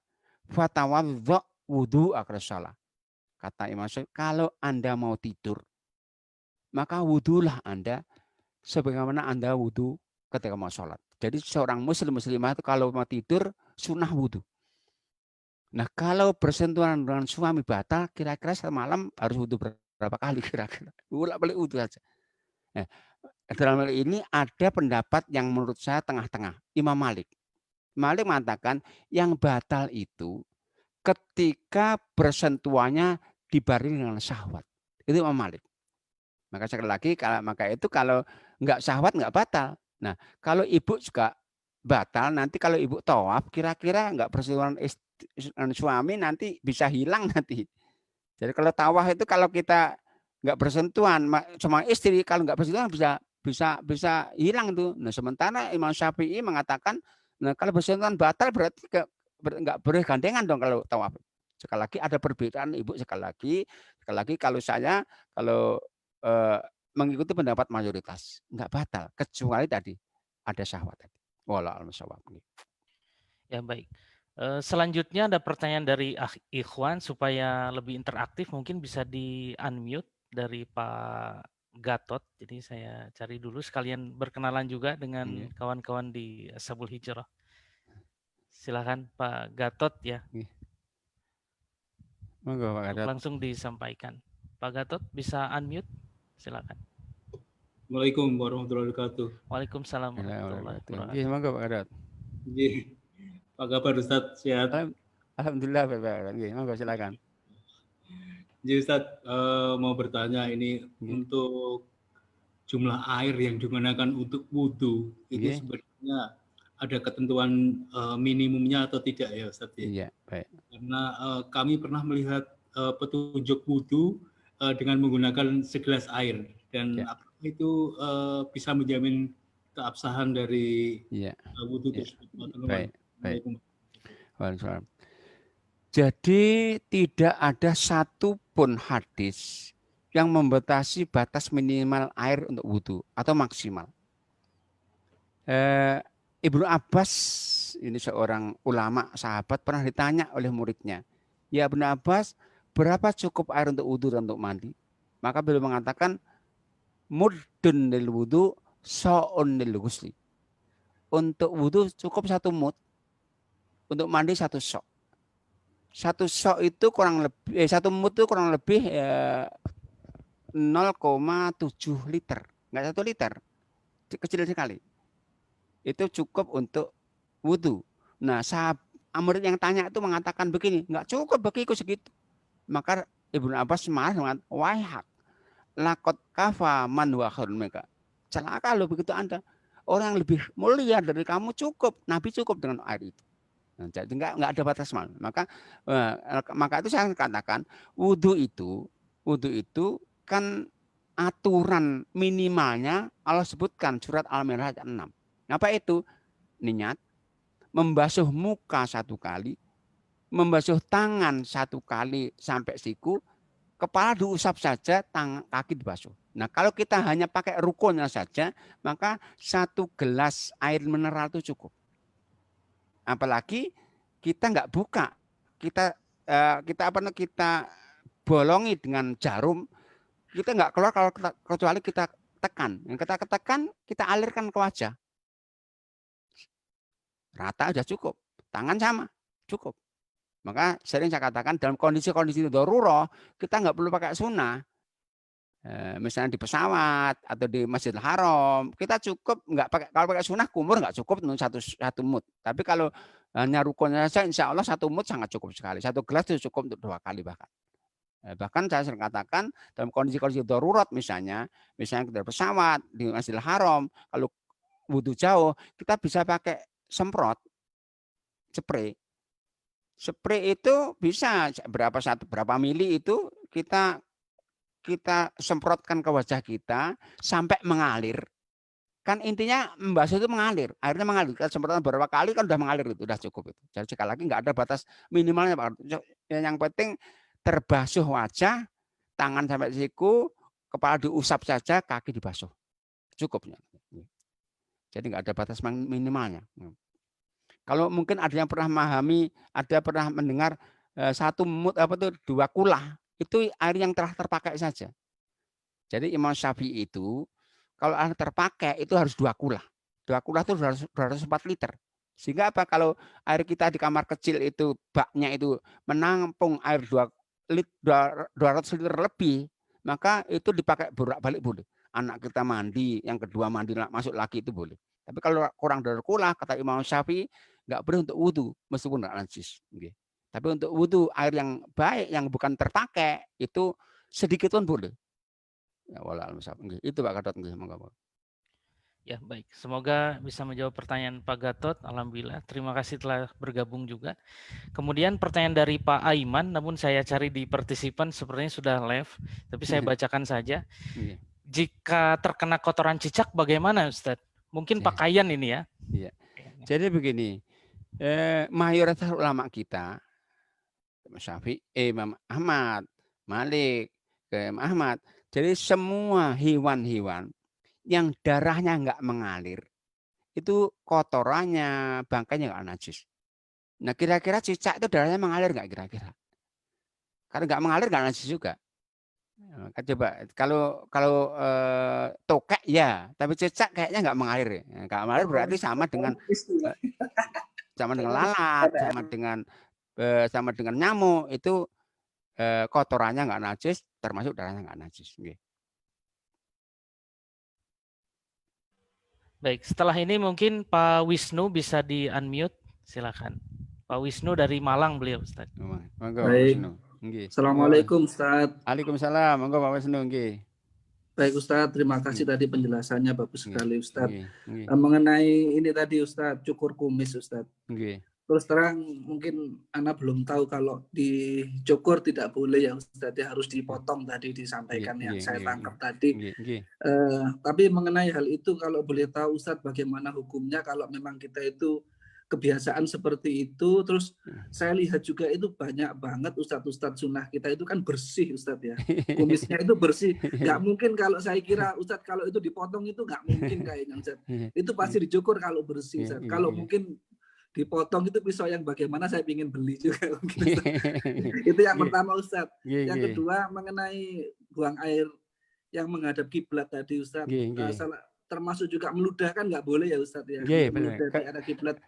fatawadza wudu'aka shalah. Kata Imam Syafi'i, kalau Anda mau tidur, maka wudulah Anda sebagaimana Anda wudu ketika mau sholat. Jadi seorang muslimah itu kalau mau tidur sunnah wudhu. Nah kalau bersentuhan dengan suami batal, kira-kira semalam harus wudhu berapa kali kira-kira? Bolak-balik wudhu saja. Nah, dalam hal ini ada pendapat yang menurut saya tengah-tengah. Imam Malik. Malik mengatakan yang batal itu ketika bersentuhannya dibarengi dengan syahwat. Itu Imam Malik. Maka sekali lagi, kalau nggak syahwat nggak batal. Nah, kalau ibu juga batal, nanti kalau ibu tawaf, kira-kira nggak bersentuhan suami nanti bisa hilang nanti. Jadi kalau tawaf itu kalau kita nggak bersentuhan sama istri, kalau nggak bersentuhan bisa hilang tuh. Nah, sementara Imam Syafi'i mengatakan, nah kalau bersentuhan batal berarti nggak boleh gandengan dong kalau tawaf. Sekali lagi ada perbedaan ibu, sekali lagi kalau saya mengikuti pendapat mayoritas nggak batal kecuali tadi ada syahwat tadi. Wallahu a'lam. Ya baik. Selanjutnya ada pertanyaan dari Ikhwan supaya lebih interaktif, mungkin bisa di unmute dari Pak Gatot. Jadi saya cari dulu sekalian berkenalan juga dengan kawan-kawan di Ashabul Hijrah. Silakan Pak Gatot ya. Monggo Pak Gatot. Langsung disampaikan. Pak Gatot bisa unmute, silakan. Assalamualaikum warahmatullahi wabarakatuh. Waalaikumsalam warahmatullahi wabarakatuh. Iya, monggo Pak Gatot. Iya. Apa kabar Ustaz? Sehat? Alhamdulillah Pak Gatot. Iya, monggo silakan. Jadi Ustaz mau bertanya ini untuk jumlah air yang digunakan untuk wudhu itu sebenarnya ada ketentuan minimumnya atau tidak ya Ustaz? Iya, baik. Karena kami pernah melihat petunjuk wudhu dengan menggunakan segelas air dan apakah itu bisa menjamin keabsahan dari wudhu tersebut? Baik. Jadi tidak ada satupun hadis yang membatasi batas minimal air untuk wudhu atau maksimal. Ibnu Abbas, ini seorang ulama sahabat, pernah ditanya oleh muridnya, ya Ibnu Abbas, berapa cukup air untuk wudhu dan untuk mandi? Maka beliau mengatakan, muddun lil wudhu, so'un lil ghusli. Untuk wudhu cukup 1 mud, untuk mandi 1 sok. 1 sok itu kurang lebih 1 mud itu kurang lebih 0,7 liter, nggak 1 liter, kecil sekali. Itu cukup untuk wudhu. Nah, murid yang tanya itu mengatakan begini, nggak cukup bagiku segitu. Maka Ibnu Abbas marah mengatakan, wahak, lakot kafa man wa khairun minka. Celaka lo begitu Anda. Orang yang lebih mulia dari kamu cukup. Nabi cukup dengan air itu. Nah, jadi nggak ada batas maksimal. Maka itu saya katakan wudhu itu kan aturan minimalnya Allah sebutkan surat Al-Maidah ayat 6. Apa itu? Niat, membasuh muka 1 kali, membasuh tangan 1 kali sampai siku, kepala diusap saja, kaki dibasuh. Nah kalau kita hanya pakai rukunnya saja, maka 1 gelas air mineral itu cukup. Apalagi kita nggak buka, kita bolongi dengan jarum, kita nggak keluar kalau kecuali kita tekan. Yang kita tekan, kita alirkan ke wajah. Rata aja cukup, tangan sama cukup. Maka sering saya katakan dalam kondisi-kondisi darurat kita nggak perlu pakai sunnah. Misalnya di pesawat atau di Masjidil Haram, kita cukup nggak pakai, kalau pakai sunnah kumur nggak cukup satu mud. Tapi kalau hanya rukunnya saja, insya Allah 1 mud sangat cukup sekali. 1 gelas itu cukup untuk 2 kali bahkan. Bahkan saya sering katakan dalam kondisi-kondisi darurat misalnya kita di pesawat di Masjidil Haram, kalau wudhu jauh kita bisa pakai semprot, spray itu bisa berapa mili itu kita semprotkan ke wajah kita sampai mengalir. Kan intinya membasuh itu mengalir, airnya mengalir. Kita semprotan beberapa kali kan udah mengalir itu, udah cukup itu. Jadi sekali lagi nggak ada batas minimalnya Pak. Yang penting terbasuh wajah, tangan sampai siku, kepala diusap saja, kaki dibasuh. Cukupnya. Jadi nggak ada batas minimalnya. Kalau mungkin ada yang pernah memahami, ada pernah mendengar 1 mud 2 kulah, itu air yang telah terpakai saja. Jadi Imam Syafi'i itu kalau air terpakai itu harus 2 kulah. 2 kula itu 204 liter. Sehingga apa, kalau air kita di kamar kecil itu baknya itu menampung air 200 liter lebih, maka itu dipakai bolak-balik boleh. Anak kita mandi, yang kedua mandi masuk lagi itu boleh. Tapi kalau kurang dari kula, kata Imam Syafi'i, nggak boleh untuk wudhu meskipun nggak najis. Okay. Tapi untuk wudhu air yang baik, yang bukan terpakai, itu sedikit pun boleh. Ya, itu Pak Gatot. Ya, baik. Semoga bisa menjawab pertanyaan Pak Gatot. Alhamdulillah. Terima kasih telah bergabung juga. Kemudian pertanyaan dari Pak Aiman, namun saya cari di partisipan sepertinya sudah live, tapi saya bacakan saja. Jika terkena kotoran cicak bagaimana, Ustadz? Mungkin pakaian ini ya. Iya. Jadi begini, mayoritas ulama kita, Syafi'i, Imam Ahmad, Malik, Imam Ahmad, jadi semua hewan-hewan yang darahnya nggak mengalir, itu kotorannya, bangkainya nggak najis. Nah, kira-kira cicak itu darahnya mengalir nggak kira-kira? Karena nggak mengalir nggak najis juga. Coba kalau tokek ya, tapi cicak kayaknya nggak mengalir. Nggak mengalir berarti sama dengan lalat, sama dengan nyamuk, itu kotorannya nggak najis, termasuk darahnya nggak najis. Baik, setelah ini mungkin Pak Wisnu bisa di-unmute, silakan. Pak Wisnu dari Malang beliau, Ustaz. Baik. Assalamualaikum, Ustaz. Waalaikumsalam. Monggo Pak Wisnu. Baik, Ustaz. Terima kasih tadi penjelasannya bagus sekali, Ustaz. Mengenai ini tadi, Ustaz, cukur kumis, Ustaz. Terus terang mungkin Ana belum tahu kalau dicukur tidak boleh ya Ustaz, ya harus dipotong tadi disampaikan yang saya tangkap tadi. Tapi mengenai hal itu kalau boleh tahu Ustaz bagaimana hukumnya kalau memang kita itu kebiasaan seperti itu. Terus saya lihat juga itu banyak banget Ustadz sunnah kita itu kan bersih Ustadz ya, kumisnya itu bersih. Nggak mungkin kalau saya kira Ustadz kalau itu dipotong itu nggak mungkin kayaknya Ustadz. Itu pasti dicukur kalau bersih Ustadz. Kalau mungkin dipotong itu pisau yang bagaimana saya ingin beli juga. Itu yang pertama Ustadz. Yang kedua mengenai buang air yang menghadap kiblat tadi Ustadz. Termasuk juga meludah kan nggak boleh ya Ustadz ya. Meludah ke arah kiblat.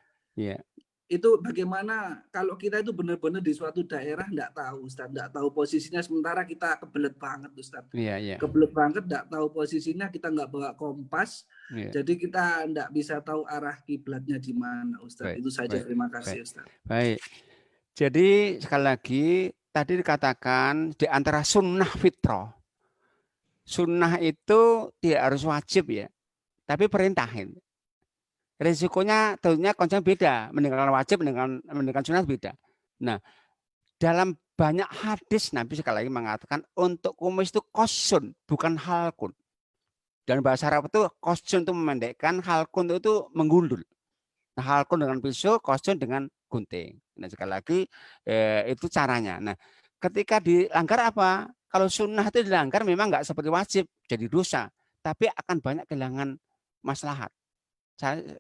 Itu bagaimana kalau kita itu benar-benar di suatu daerah nggak tahu Ustadz, nggak tahu posisinya, sementara kita kebelet banget Ustadz. Kebelet banget, nggak tahu posisinya, kita nggak bawa kompas, jadi kita nggak bisa tahu arah kiblatnya di mana Ustadz. Itu saja, terima kasih Ustadz. Baik. Jadi sekali lagi tadi dikatakan di antara sunnah fitrah. Sunnah itu tidak harus wajib ya, tapi perintahin. Risikonya tentunya konsep beda, meninggalkan wajib, meninggalkan sunnah beda. Nah, dalam banyak hadis Nabi sekali lagi mengatakan untuk kumis itu kosun, bukan halkun. Dan bahasa Arab itu kosun itu memendekkan, halkun itu menggundul. Nah, halkun dengan pisau, kosun dengan gunting. Nah, sekali lagi itu caranya. Nah, ketika dilanggar apa? Kalau sunnah itu dilanggar memang nggak seperti wajib, jadi dosa. Tapi akan banyak kehilangan maslahat.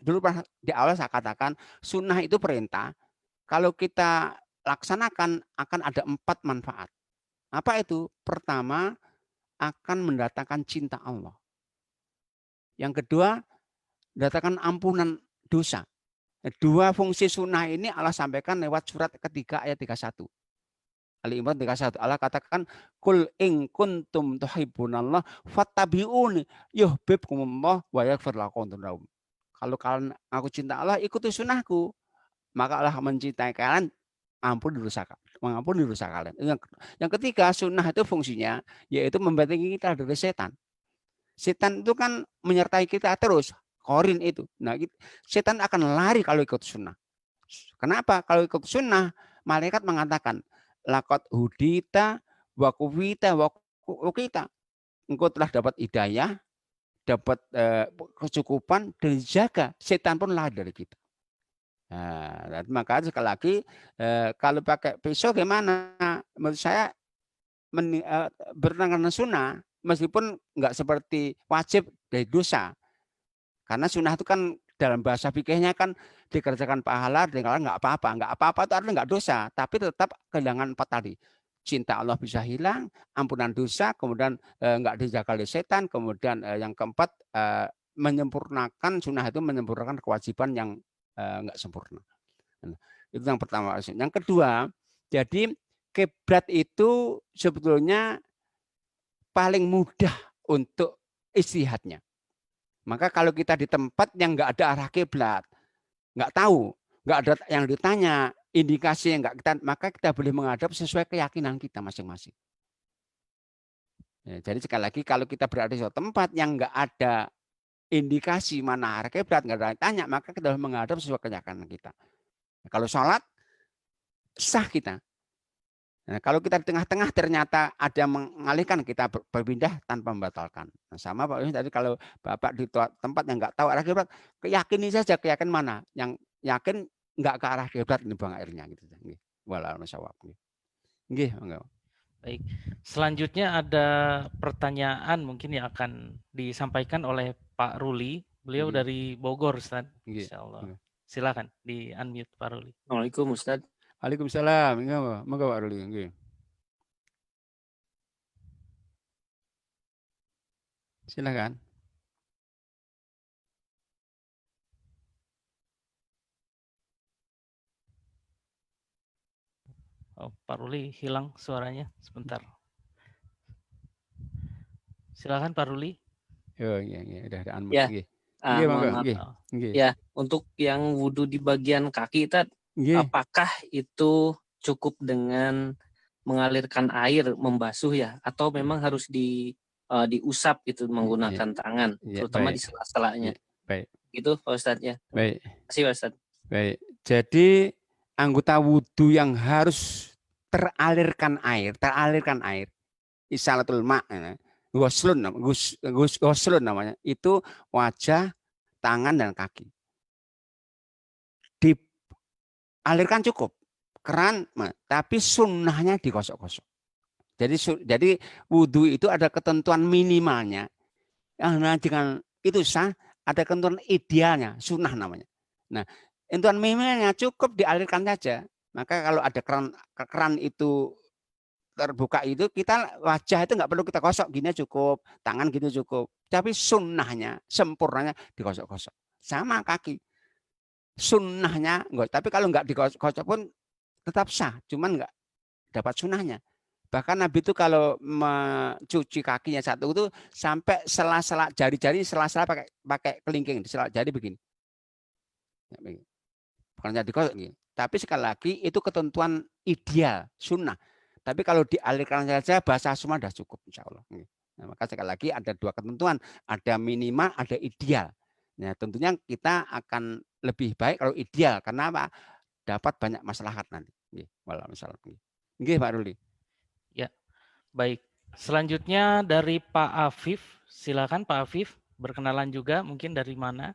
Dulu di awal saya katakan sunnah itu perintah. Kalau kita laksanakan akan ada 4 manfaat. Apa itu? Pertama, akan mendatangkan cinta Allah. Yang kedua, mendatangkan ampunan dosa. 2 fungsi sunnah ini Allah sampaikan lewat surat ketiga ayat 31. Ali Imran 31. Allah katakan, "Qul in kuntum tuhibbunallah fattabi'uni yuhibbukumullah wa yaghfir lakum dzunubakum." Kalau kalian aku cinta Allah, ikuti sunnahku, maka Allah mencintai kalian, mengampuni dosa kalian. Yang ketiga, sunnah itu fungsinya yaitu membentengi kita dari setan. Setan itu kan menyertai kita terus, korin itu. Nah, setan akan lari kalau ikut sunnah. Kenapa? Kalau ikut sunnah, malaikat mengatakan, "Laqad hudita wa kuwita wa ukita." Engkau telah dapat hidayah, dapat kecukupan, dan dijaga, setan pun lari dari kita. Nah, maka sekali lagi kalau pakai pisau gimana? Menurut saya bertentangan sunnah, meskipun nggak seperti wajib dari dosa. Karena sunnah itu kan dalam bahasa fikihnya kan dikerjakan pahala, dengan nggak apa-apa itu artinya nggak dosa, tapi tetap kehilangan 4 tadi. Cinta Allah bisa hilang, ampunan dosa, kemudian nggak dijaga oleh setan, kemudian yang keempat menyempurnakan sunnah itu menyempurnakan kewajiban yang enggak sempurna. Itu yang pertama. Yang kedua, jadi kiblat itu sebetulnya paling mudah untuk istihadnya. Maka kalau kita di tempat yang enggak ada arah kiblat, enggak tahu, enggak ada yang ditanya, indikasi yang enggak kita, maka kita boleh menghadap sesuai keyakinan kita masing-masing. Ya, jadi sekali lagi kalau kita berada di suatu tempat yang enggak ada indikasi mana arah kiblat, enggak ada yang tanya, maka kita harus menghadap sesuai keyakinan kita. Kalau sholat sah kita. Nah, kalau kita di tengah-tengah ternyata ada yang mengalihkan, kita berpindah tanpa membatalkan. Nah, sama Pak tadi kalau Bapak di tempat yang enggak tahu arah kiblat, keyakini saja keyakinan mana yang yakin enggak ke arah kiblat ini buang airnya gitu. Nggih. Wallahu a'lam. Nggih, enggak. Baik, selanjutnya ada pertanyaan mungkin yang akan disampaikan oleh Pak Ruli. Beliau dari Bogor, Ustaz. Insyaallah. Silakan di unmute Pak Ruli. Assalamualaikum Ustaz. Waalaikumsalam. Monggo Pak Ruli. Nggih. Silakan. Oh, Pak Ruli hilang suaranya sebentar. Silakan Pak Ruli. Oh iya, udah ada unmute. Ya. Nggih. Ya, untuk yang wudhu di bagian kaki, apakah itu cukup dengan mengalirkan air membasuh ya, atau memang harus diusap itu menggunakan tangan, terutama di sela-selanya? Baik. Itu Pak Ustadz ya. Baik. Terima kasih Pak Ustadz. Baik. Jadi anggota wudhu yang harus teralirkan air, isalatul ma, ghuslun namanya, itu wajah, tangan dan kaki. Dialirkan cukup, keran, tapi sunnahnya digosok-gosok. Jadi wudhu itu ada ketentuan minimalnya. Nah, dengan itu sah, ada ketentuan idealnya, sunnah namanya. Nah, ketentuan minimalnya cukup dialirkan saja. Maka kalau ada keran itu terbuka itu, kita wajah itu nggak perlu kita gosok, gini cukup, tangan gitu cukup. Tapi sunnahnya, sempurnanya digosok-gosok. Sama kaki, sunnahnya enggak. Tapi kalau nggak digosok pun tetap sah, cuman nggak dapat sunnahnya. Bahkan Nabi itu kalau mencuci kakinya satu itu sampai sela-sela jari-jari, sela-sela pakai kelingking, sela jari begini. Bukan jadi digosok gitu. Tapi sekali lagi itu ketentuan ideal, sunnah. Tapi kalau dialirkan saja bahasa semua sudah cukup, insya Allah. Nah, maka sekali lagi ada dua ketentuan, ada minimal, ada ideal. Nah, tentunya kita akan lebih baik kalau ideal, karena apa? Dapat banyak maslahat nanti. Nggih, Pak Ruli. Ya, baik. Selanjutnya dari Pak Afif, silakan Pak Afif, berkenalan juga, mungkin dari mana?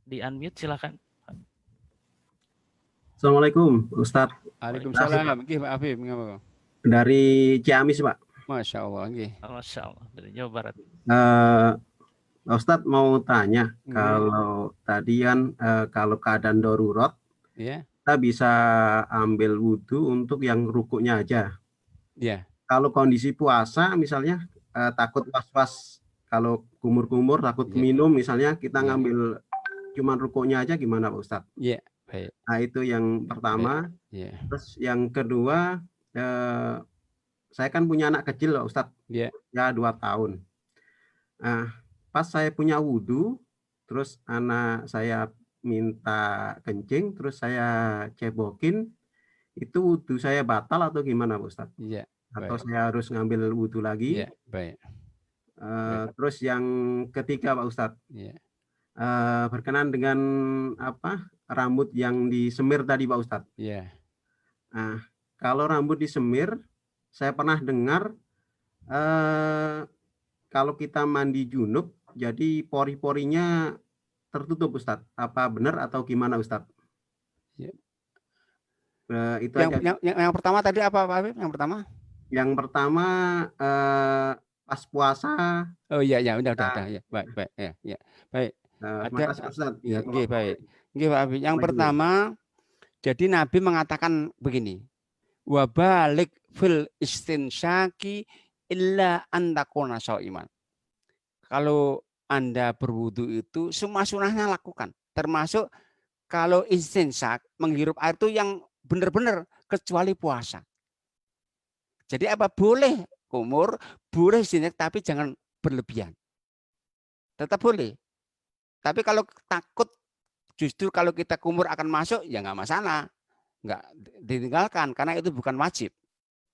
Di unmute, silakan. Assalamualaikum, Ustadz. Waalaikumsalam. Nggih, Pak Afif. Dari Ciamis, Pak. Masya Allah. Nggih. Masya Allah. Dari Jawa Barat. Ustadz mau tanya, kalau tadi kan kalau keadaan darurat, kita bisa ambil wudhu untuk yang rukuknya aja. Kalau kondisi puasa, misalnya takut was-was, kalau kumur-kumur, takut minum, misalnya kita ngambil cuman rukuknya aja, gimana Pak Ustadz? Baik. Nah, itu yang pertama. Terus yang kedua, saya kan punya anak kecil Pak Ustadz, ya 2 tahun. Nah, pas saya punya wudhu, terus anak saya minta kencing, terus saya cebokin, itu wudhu saya batal atau gimana Pak Ustadz? Atau saya harus ngambil wudhu lagi? Baik. Terus yang ketiga Pak Ustadz, berkenan dengan rambut yang disemir tadi Pak Ustadz. Nah, kalau rambut disemir, saya pernah dengar kalau kita mandi junub, jadi pori-porinya tertutup Ustadz. Apa benar atau gimana Ustadz? Itu yang pertama tadi apa Pak Habib? Yang pertama? Yang pertama pas puasa. Oh iya, udah. Ya. Baik. Baik. Makasih Ustadz. Nggih, baik. Nggih, Pak Habib. Yang pertama, jadi Nabi mengatakan begini. Wa balik fil istinsyaki illa an takuna shaiman. Kalau Anda berwudu itu semua sunahnya lakukan. Termasuk kalau istinsak, menghirup air itu yang benar-benar kecuali puasa. Jadi apa? Boleh kumur, boleh istinsak, tapi jangan berlebihan. Tetap boleh. Tapi kalau takut justru kalau kita kumur akan masuk, ya nggak masalah. Nggak ditinggalkan, karena itu bukan wajib.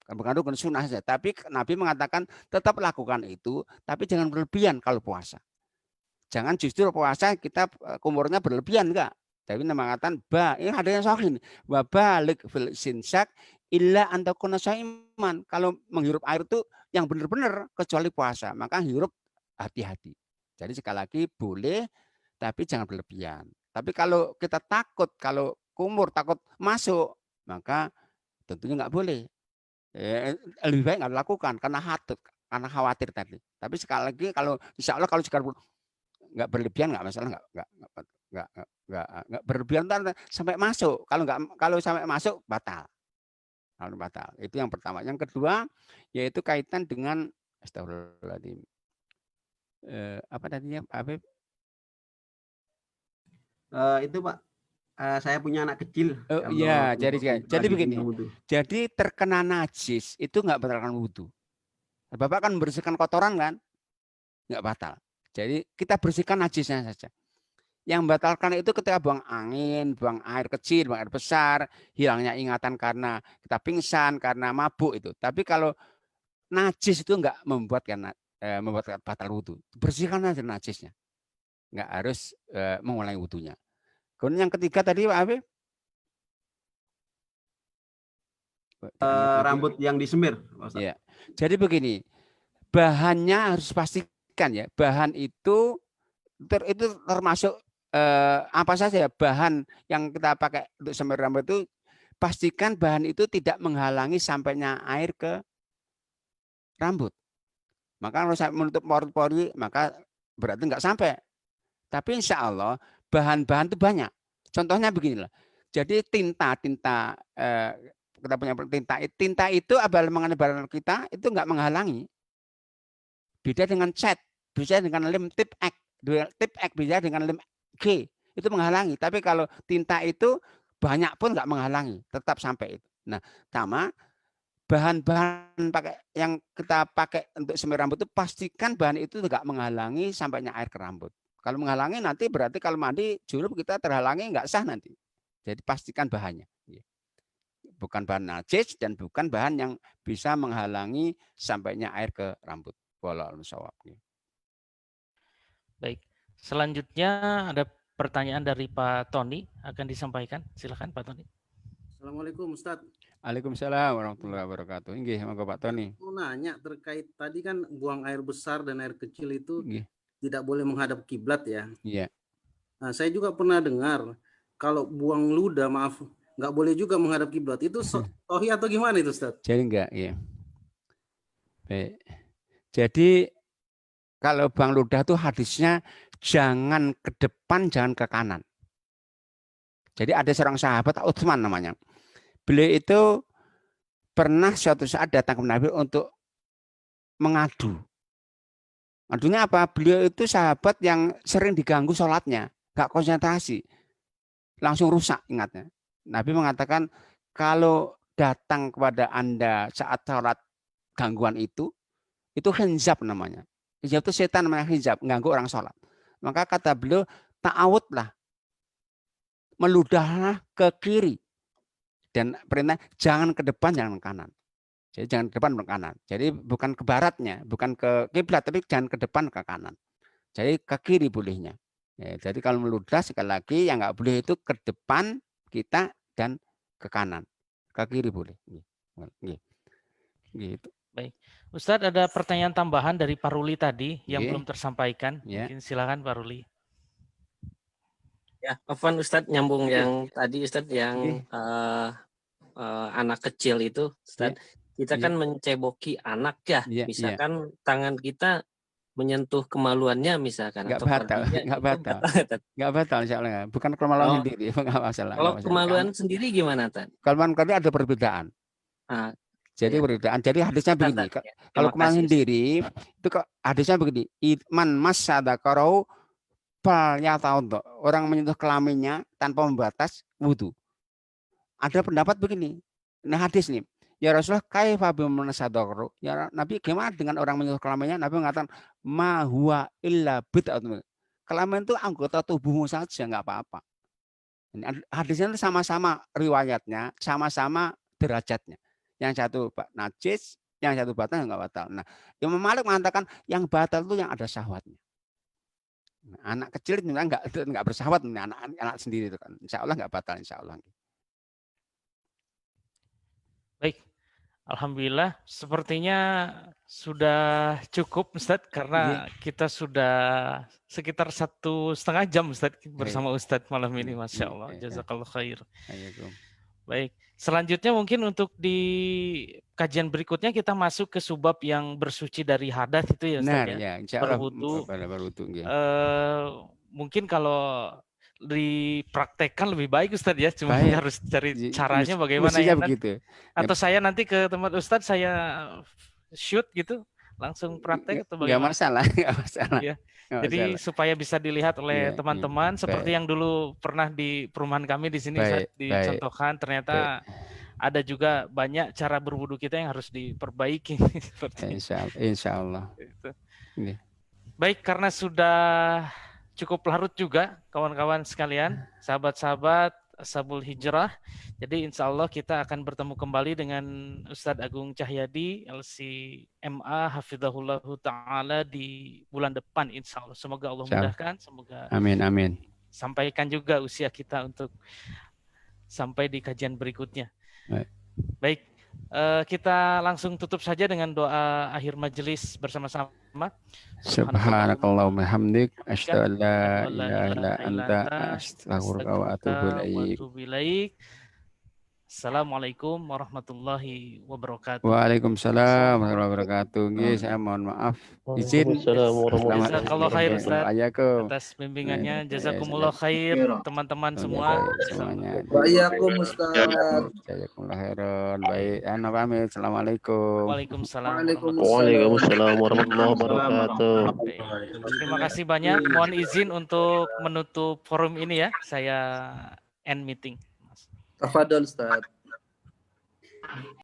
Bukan rukun, sunnah saja. Tapi Nabi mengatakan tetap lakukan itu, tapi jangan berlebihan kalau puasa. Jangan justru puasa kita kumurnya berlebihan, enggak. Tapi mengatakan ini ada yang sahih, wa balik fil sinsak illa antakuna saiman. Kalau menghirup air itu yang benar-benar kecuali puasa, maka hirup hati-hati. Jadi sekali lagi boleh, tapi jangan berlebihan. Tapi kalau kita takut, kalau kumur takut masuk, maka tentunya nggak boleh. Lebih baik nggak dilakukan karena khawatir tadi. Tapi sekali lagi kalau insya Allah kalau sekarang nggak berlebihan nggak masalah, nggak berlebihan sampai masuk. Kalau sampai masuk batal. Kalau batal. Itu yang pertama. Yang kedua yaitu kaitan dengan astagfirullahaladzim. Apa tadinya Pak Habib? Itu Pak, saya punya anak kecil. Iya, jadi begini. Jadi terkena najis itu nggak batalkan wudu. Bapak kan membersihkan kotoran kan, nggak batal. Jadi kita bersihkan najisnya saja. Yang membatalkan itu ketika buang angin, buang air kecil, buang air besar, hilangnya ingatan karena kita pingsan, karena mabuk itu. Tapi kalau najis itu nggak membuat batal wudu. Bersihkan aja najisnya. Nggak harus mengulangi wudunya. Kemudian yang ketiga tadi Pak Habib? Rambut yang disemir. Ya. Jadi begini, bahannya harus pastikan ya. Bahan itu termasuk apa saja ya, bahan yang kita pakai untuk semir rambut itu pastikan bahan itu tidak menghalangi sampainya air ke rambut. Maka kalau saya menutup pori-pori maka berarti nggak sampai. Tapi insya Allah bahan-bahan itu banyak. Contohnya beginilah. Jadi tinta kita punya tinta itu apabila mengenai barang kita itu nggak menghalangi. Beda dengan cat, beda dengan lem tip X, beda dengan lem G itu menghalangi. Tapi kalau tinta itu banyak pun nggak menghalangi, tetap sampai itu. Nah, sama bahan-bahan yang kita pakai untuk semir rambut itu pastikan bahan itu nggak menghalangi sampainya air ke rambut. Kalau menghalangi nanti berarti kalau mandi junub kita terhalangi nggak sah nanti. Jadi pastikan bahannya. Bukan bahan najis dan bukan bahan yang bisa menghalangi sampainya air ke rambut. Wallahu a'lam. Baik. Selanjutnya ada pertanyaan dari Pak Tony akan disampaikan. Silakan Pak Tony. Assalamualaikum Ustadz. Waalaikumsalam warahmatullahi wabarakatuh. Nggih, monggo Pak Tony. Mau nanya terkait tadi kan buang air besar dan air kecil itu tidak boleh menghadap kiblat ya. Iya. Nah, saya juga pernah dengar kalau buang ludah, maaf, nggak boleh juga menghadap kiblat. Itu sahih atau gimana itu, Ustaz? Jadi enggak, ya. Baik. Jadi kalau buang ludah itu hadisnya jangan ke depan, jangan ke kanan. Jadi ada seorang sahabat Utsman namanya. Beliau itu pernah suatu saat datang ke Nabi untuk mengadu. Adunya apa? Beliau itu sahabat yang sering diganggu sholatnya, gak konsentrasi, langsung rusak ingatnya. Nabi mengatakan kalau datang kepada Anda saat sholat gangguan itu hijab namanya. Hijab itu setan namanya hijab, mengganggu orang sholat. Maka kata beliau, ta'awudlah, meludahlah ke kiri. Dan perintah jangan ke depan, jangan ke kanan. Jadi jangan ke depan, ke kanan. Jadi bukan ke baratnya, bukan ke kiblat, tapi jangan ke depan, ke kanan. Jadi ke kiri bolehnya. Ya, jadi kalau meludah sekali lagi yang nggak boleh itu ke depan kita dan ke kanan. Ke kiri boleh. Gitu. Baik. Ustadz ada pertanyaan tambahan dari Pak Ruli tadi yang belum tersampaikan. Mungkin silakan Pak Ruli. Ya, Afwan Ustadz nyambung yang tadi Ustadz yang anak kecil itu Ustadz. Kita kan menceboki anak ya, misalkan tangan kita menyentuh kemaluannya misalkan. Nggak batal, nggak batal insya Allah. Bukan kemaluan sendiri, nggak masalah. Kalau kemaluan sendiri gimana Tan? Kemaluan sendiri ada perbedaan. Jadi perbedaan. Jadi hadisnya begini. Kalau kemarin sendiri itu hadisnya begini. Man massa dzakarahu falyatawaddo. Orang menyentuh kelaminnya tanpa membatas wudu. Ada pendapat begini. Nah hadis nih. Ya Rasulullah kaifa biman sadaqaru. Ya Nabi gimana dengan orang menyentuh kelaminnya? Nabi mengatakan ma huwa illa bid'atun. Kelamin itu anggota tubuhmu saja, enggak apa-apa. Hadisnya itu sama-sama riwayatnya, sama-sama derajatnya. Yang satu najis, yang satu batal enggak batal. Nah, Imam Malik mengatakan yang batal itu yang ada syahwatnya. Nah, anak kecil itu enggak bersyahwat, anak sendiri itu kan. Insya Allah enggak batal, insya Allah. Baik, alhamdulillah. Sepertinya sudah cukup, Ustadz, karena kita sudah sekitar 1,5 jam, Ustadz, bersama Ustadz malam ini, Masya Allah. Jazakallah khair. Baik. Selanjutnya mungkin untuk di kajian berikutnya kita masuk ke subab yang bersuci dari hadas itu ya Ustaz ya. Berwudu. Mungkin kalau dipraktekkan lebih baik Ustaz ya, cuma harus cari caranya bagaimana ya. Atau saya nanti ke tempat Ustaz saya shoot gitu, langsung praktek atau bagaimana? Nggak masalah. Ya. Jadi supaya bisa dilihat oleh teman-teman seperti yang dulu pernah di perumahan kami di sini dicontohkan, ternyata ada juga banyak cara berwudu kita yang harus diperbaiki. Insya Allah. Baik, karena sudah cukup larut juga kawan-kawan sekalian, sahabat-sahabat Ashabul Hijrah. Jadi insya Allah kita akan bertemu kembali dengan Ustadz Agung Cahyadi LC-MA Hafidhahullahu Ta'ala di bulan depan insya Allah. Semoga Allah mudahkan, semoga amin. Sampaikan juga usia kita untuk sampai di kajian berikutnya. Baik, kita langsung tutup saja dengan doa akhir majelis bersama-sama. Subhanakallahumma hamdik asyhadu an la ilaha illa anta astaghfiruka wa atubu ilaik. Assalamualaikum warahmatullahi wabarakatuh. Waalaikumsalam warahmatullahi wabarakatuh. Saya mohon maaf. Izin. Jazakallah khair Ustaz atas bimbingannya. Jazakumullah khair teman-teman semua. Semuanya. Waalaikumsalam. Jazakumullah khairan. Baik, ana pamit. Assalamualaikum. Waalaikumsalam. Waalaikumsalam warahmatullahi wabarakatuh. Terima kasih banyak. Mohon izin untuk menutup forum ini ya. Saya end meeting. Tafadhol Ustaz.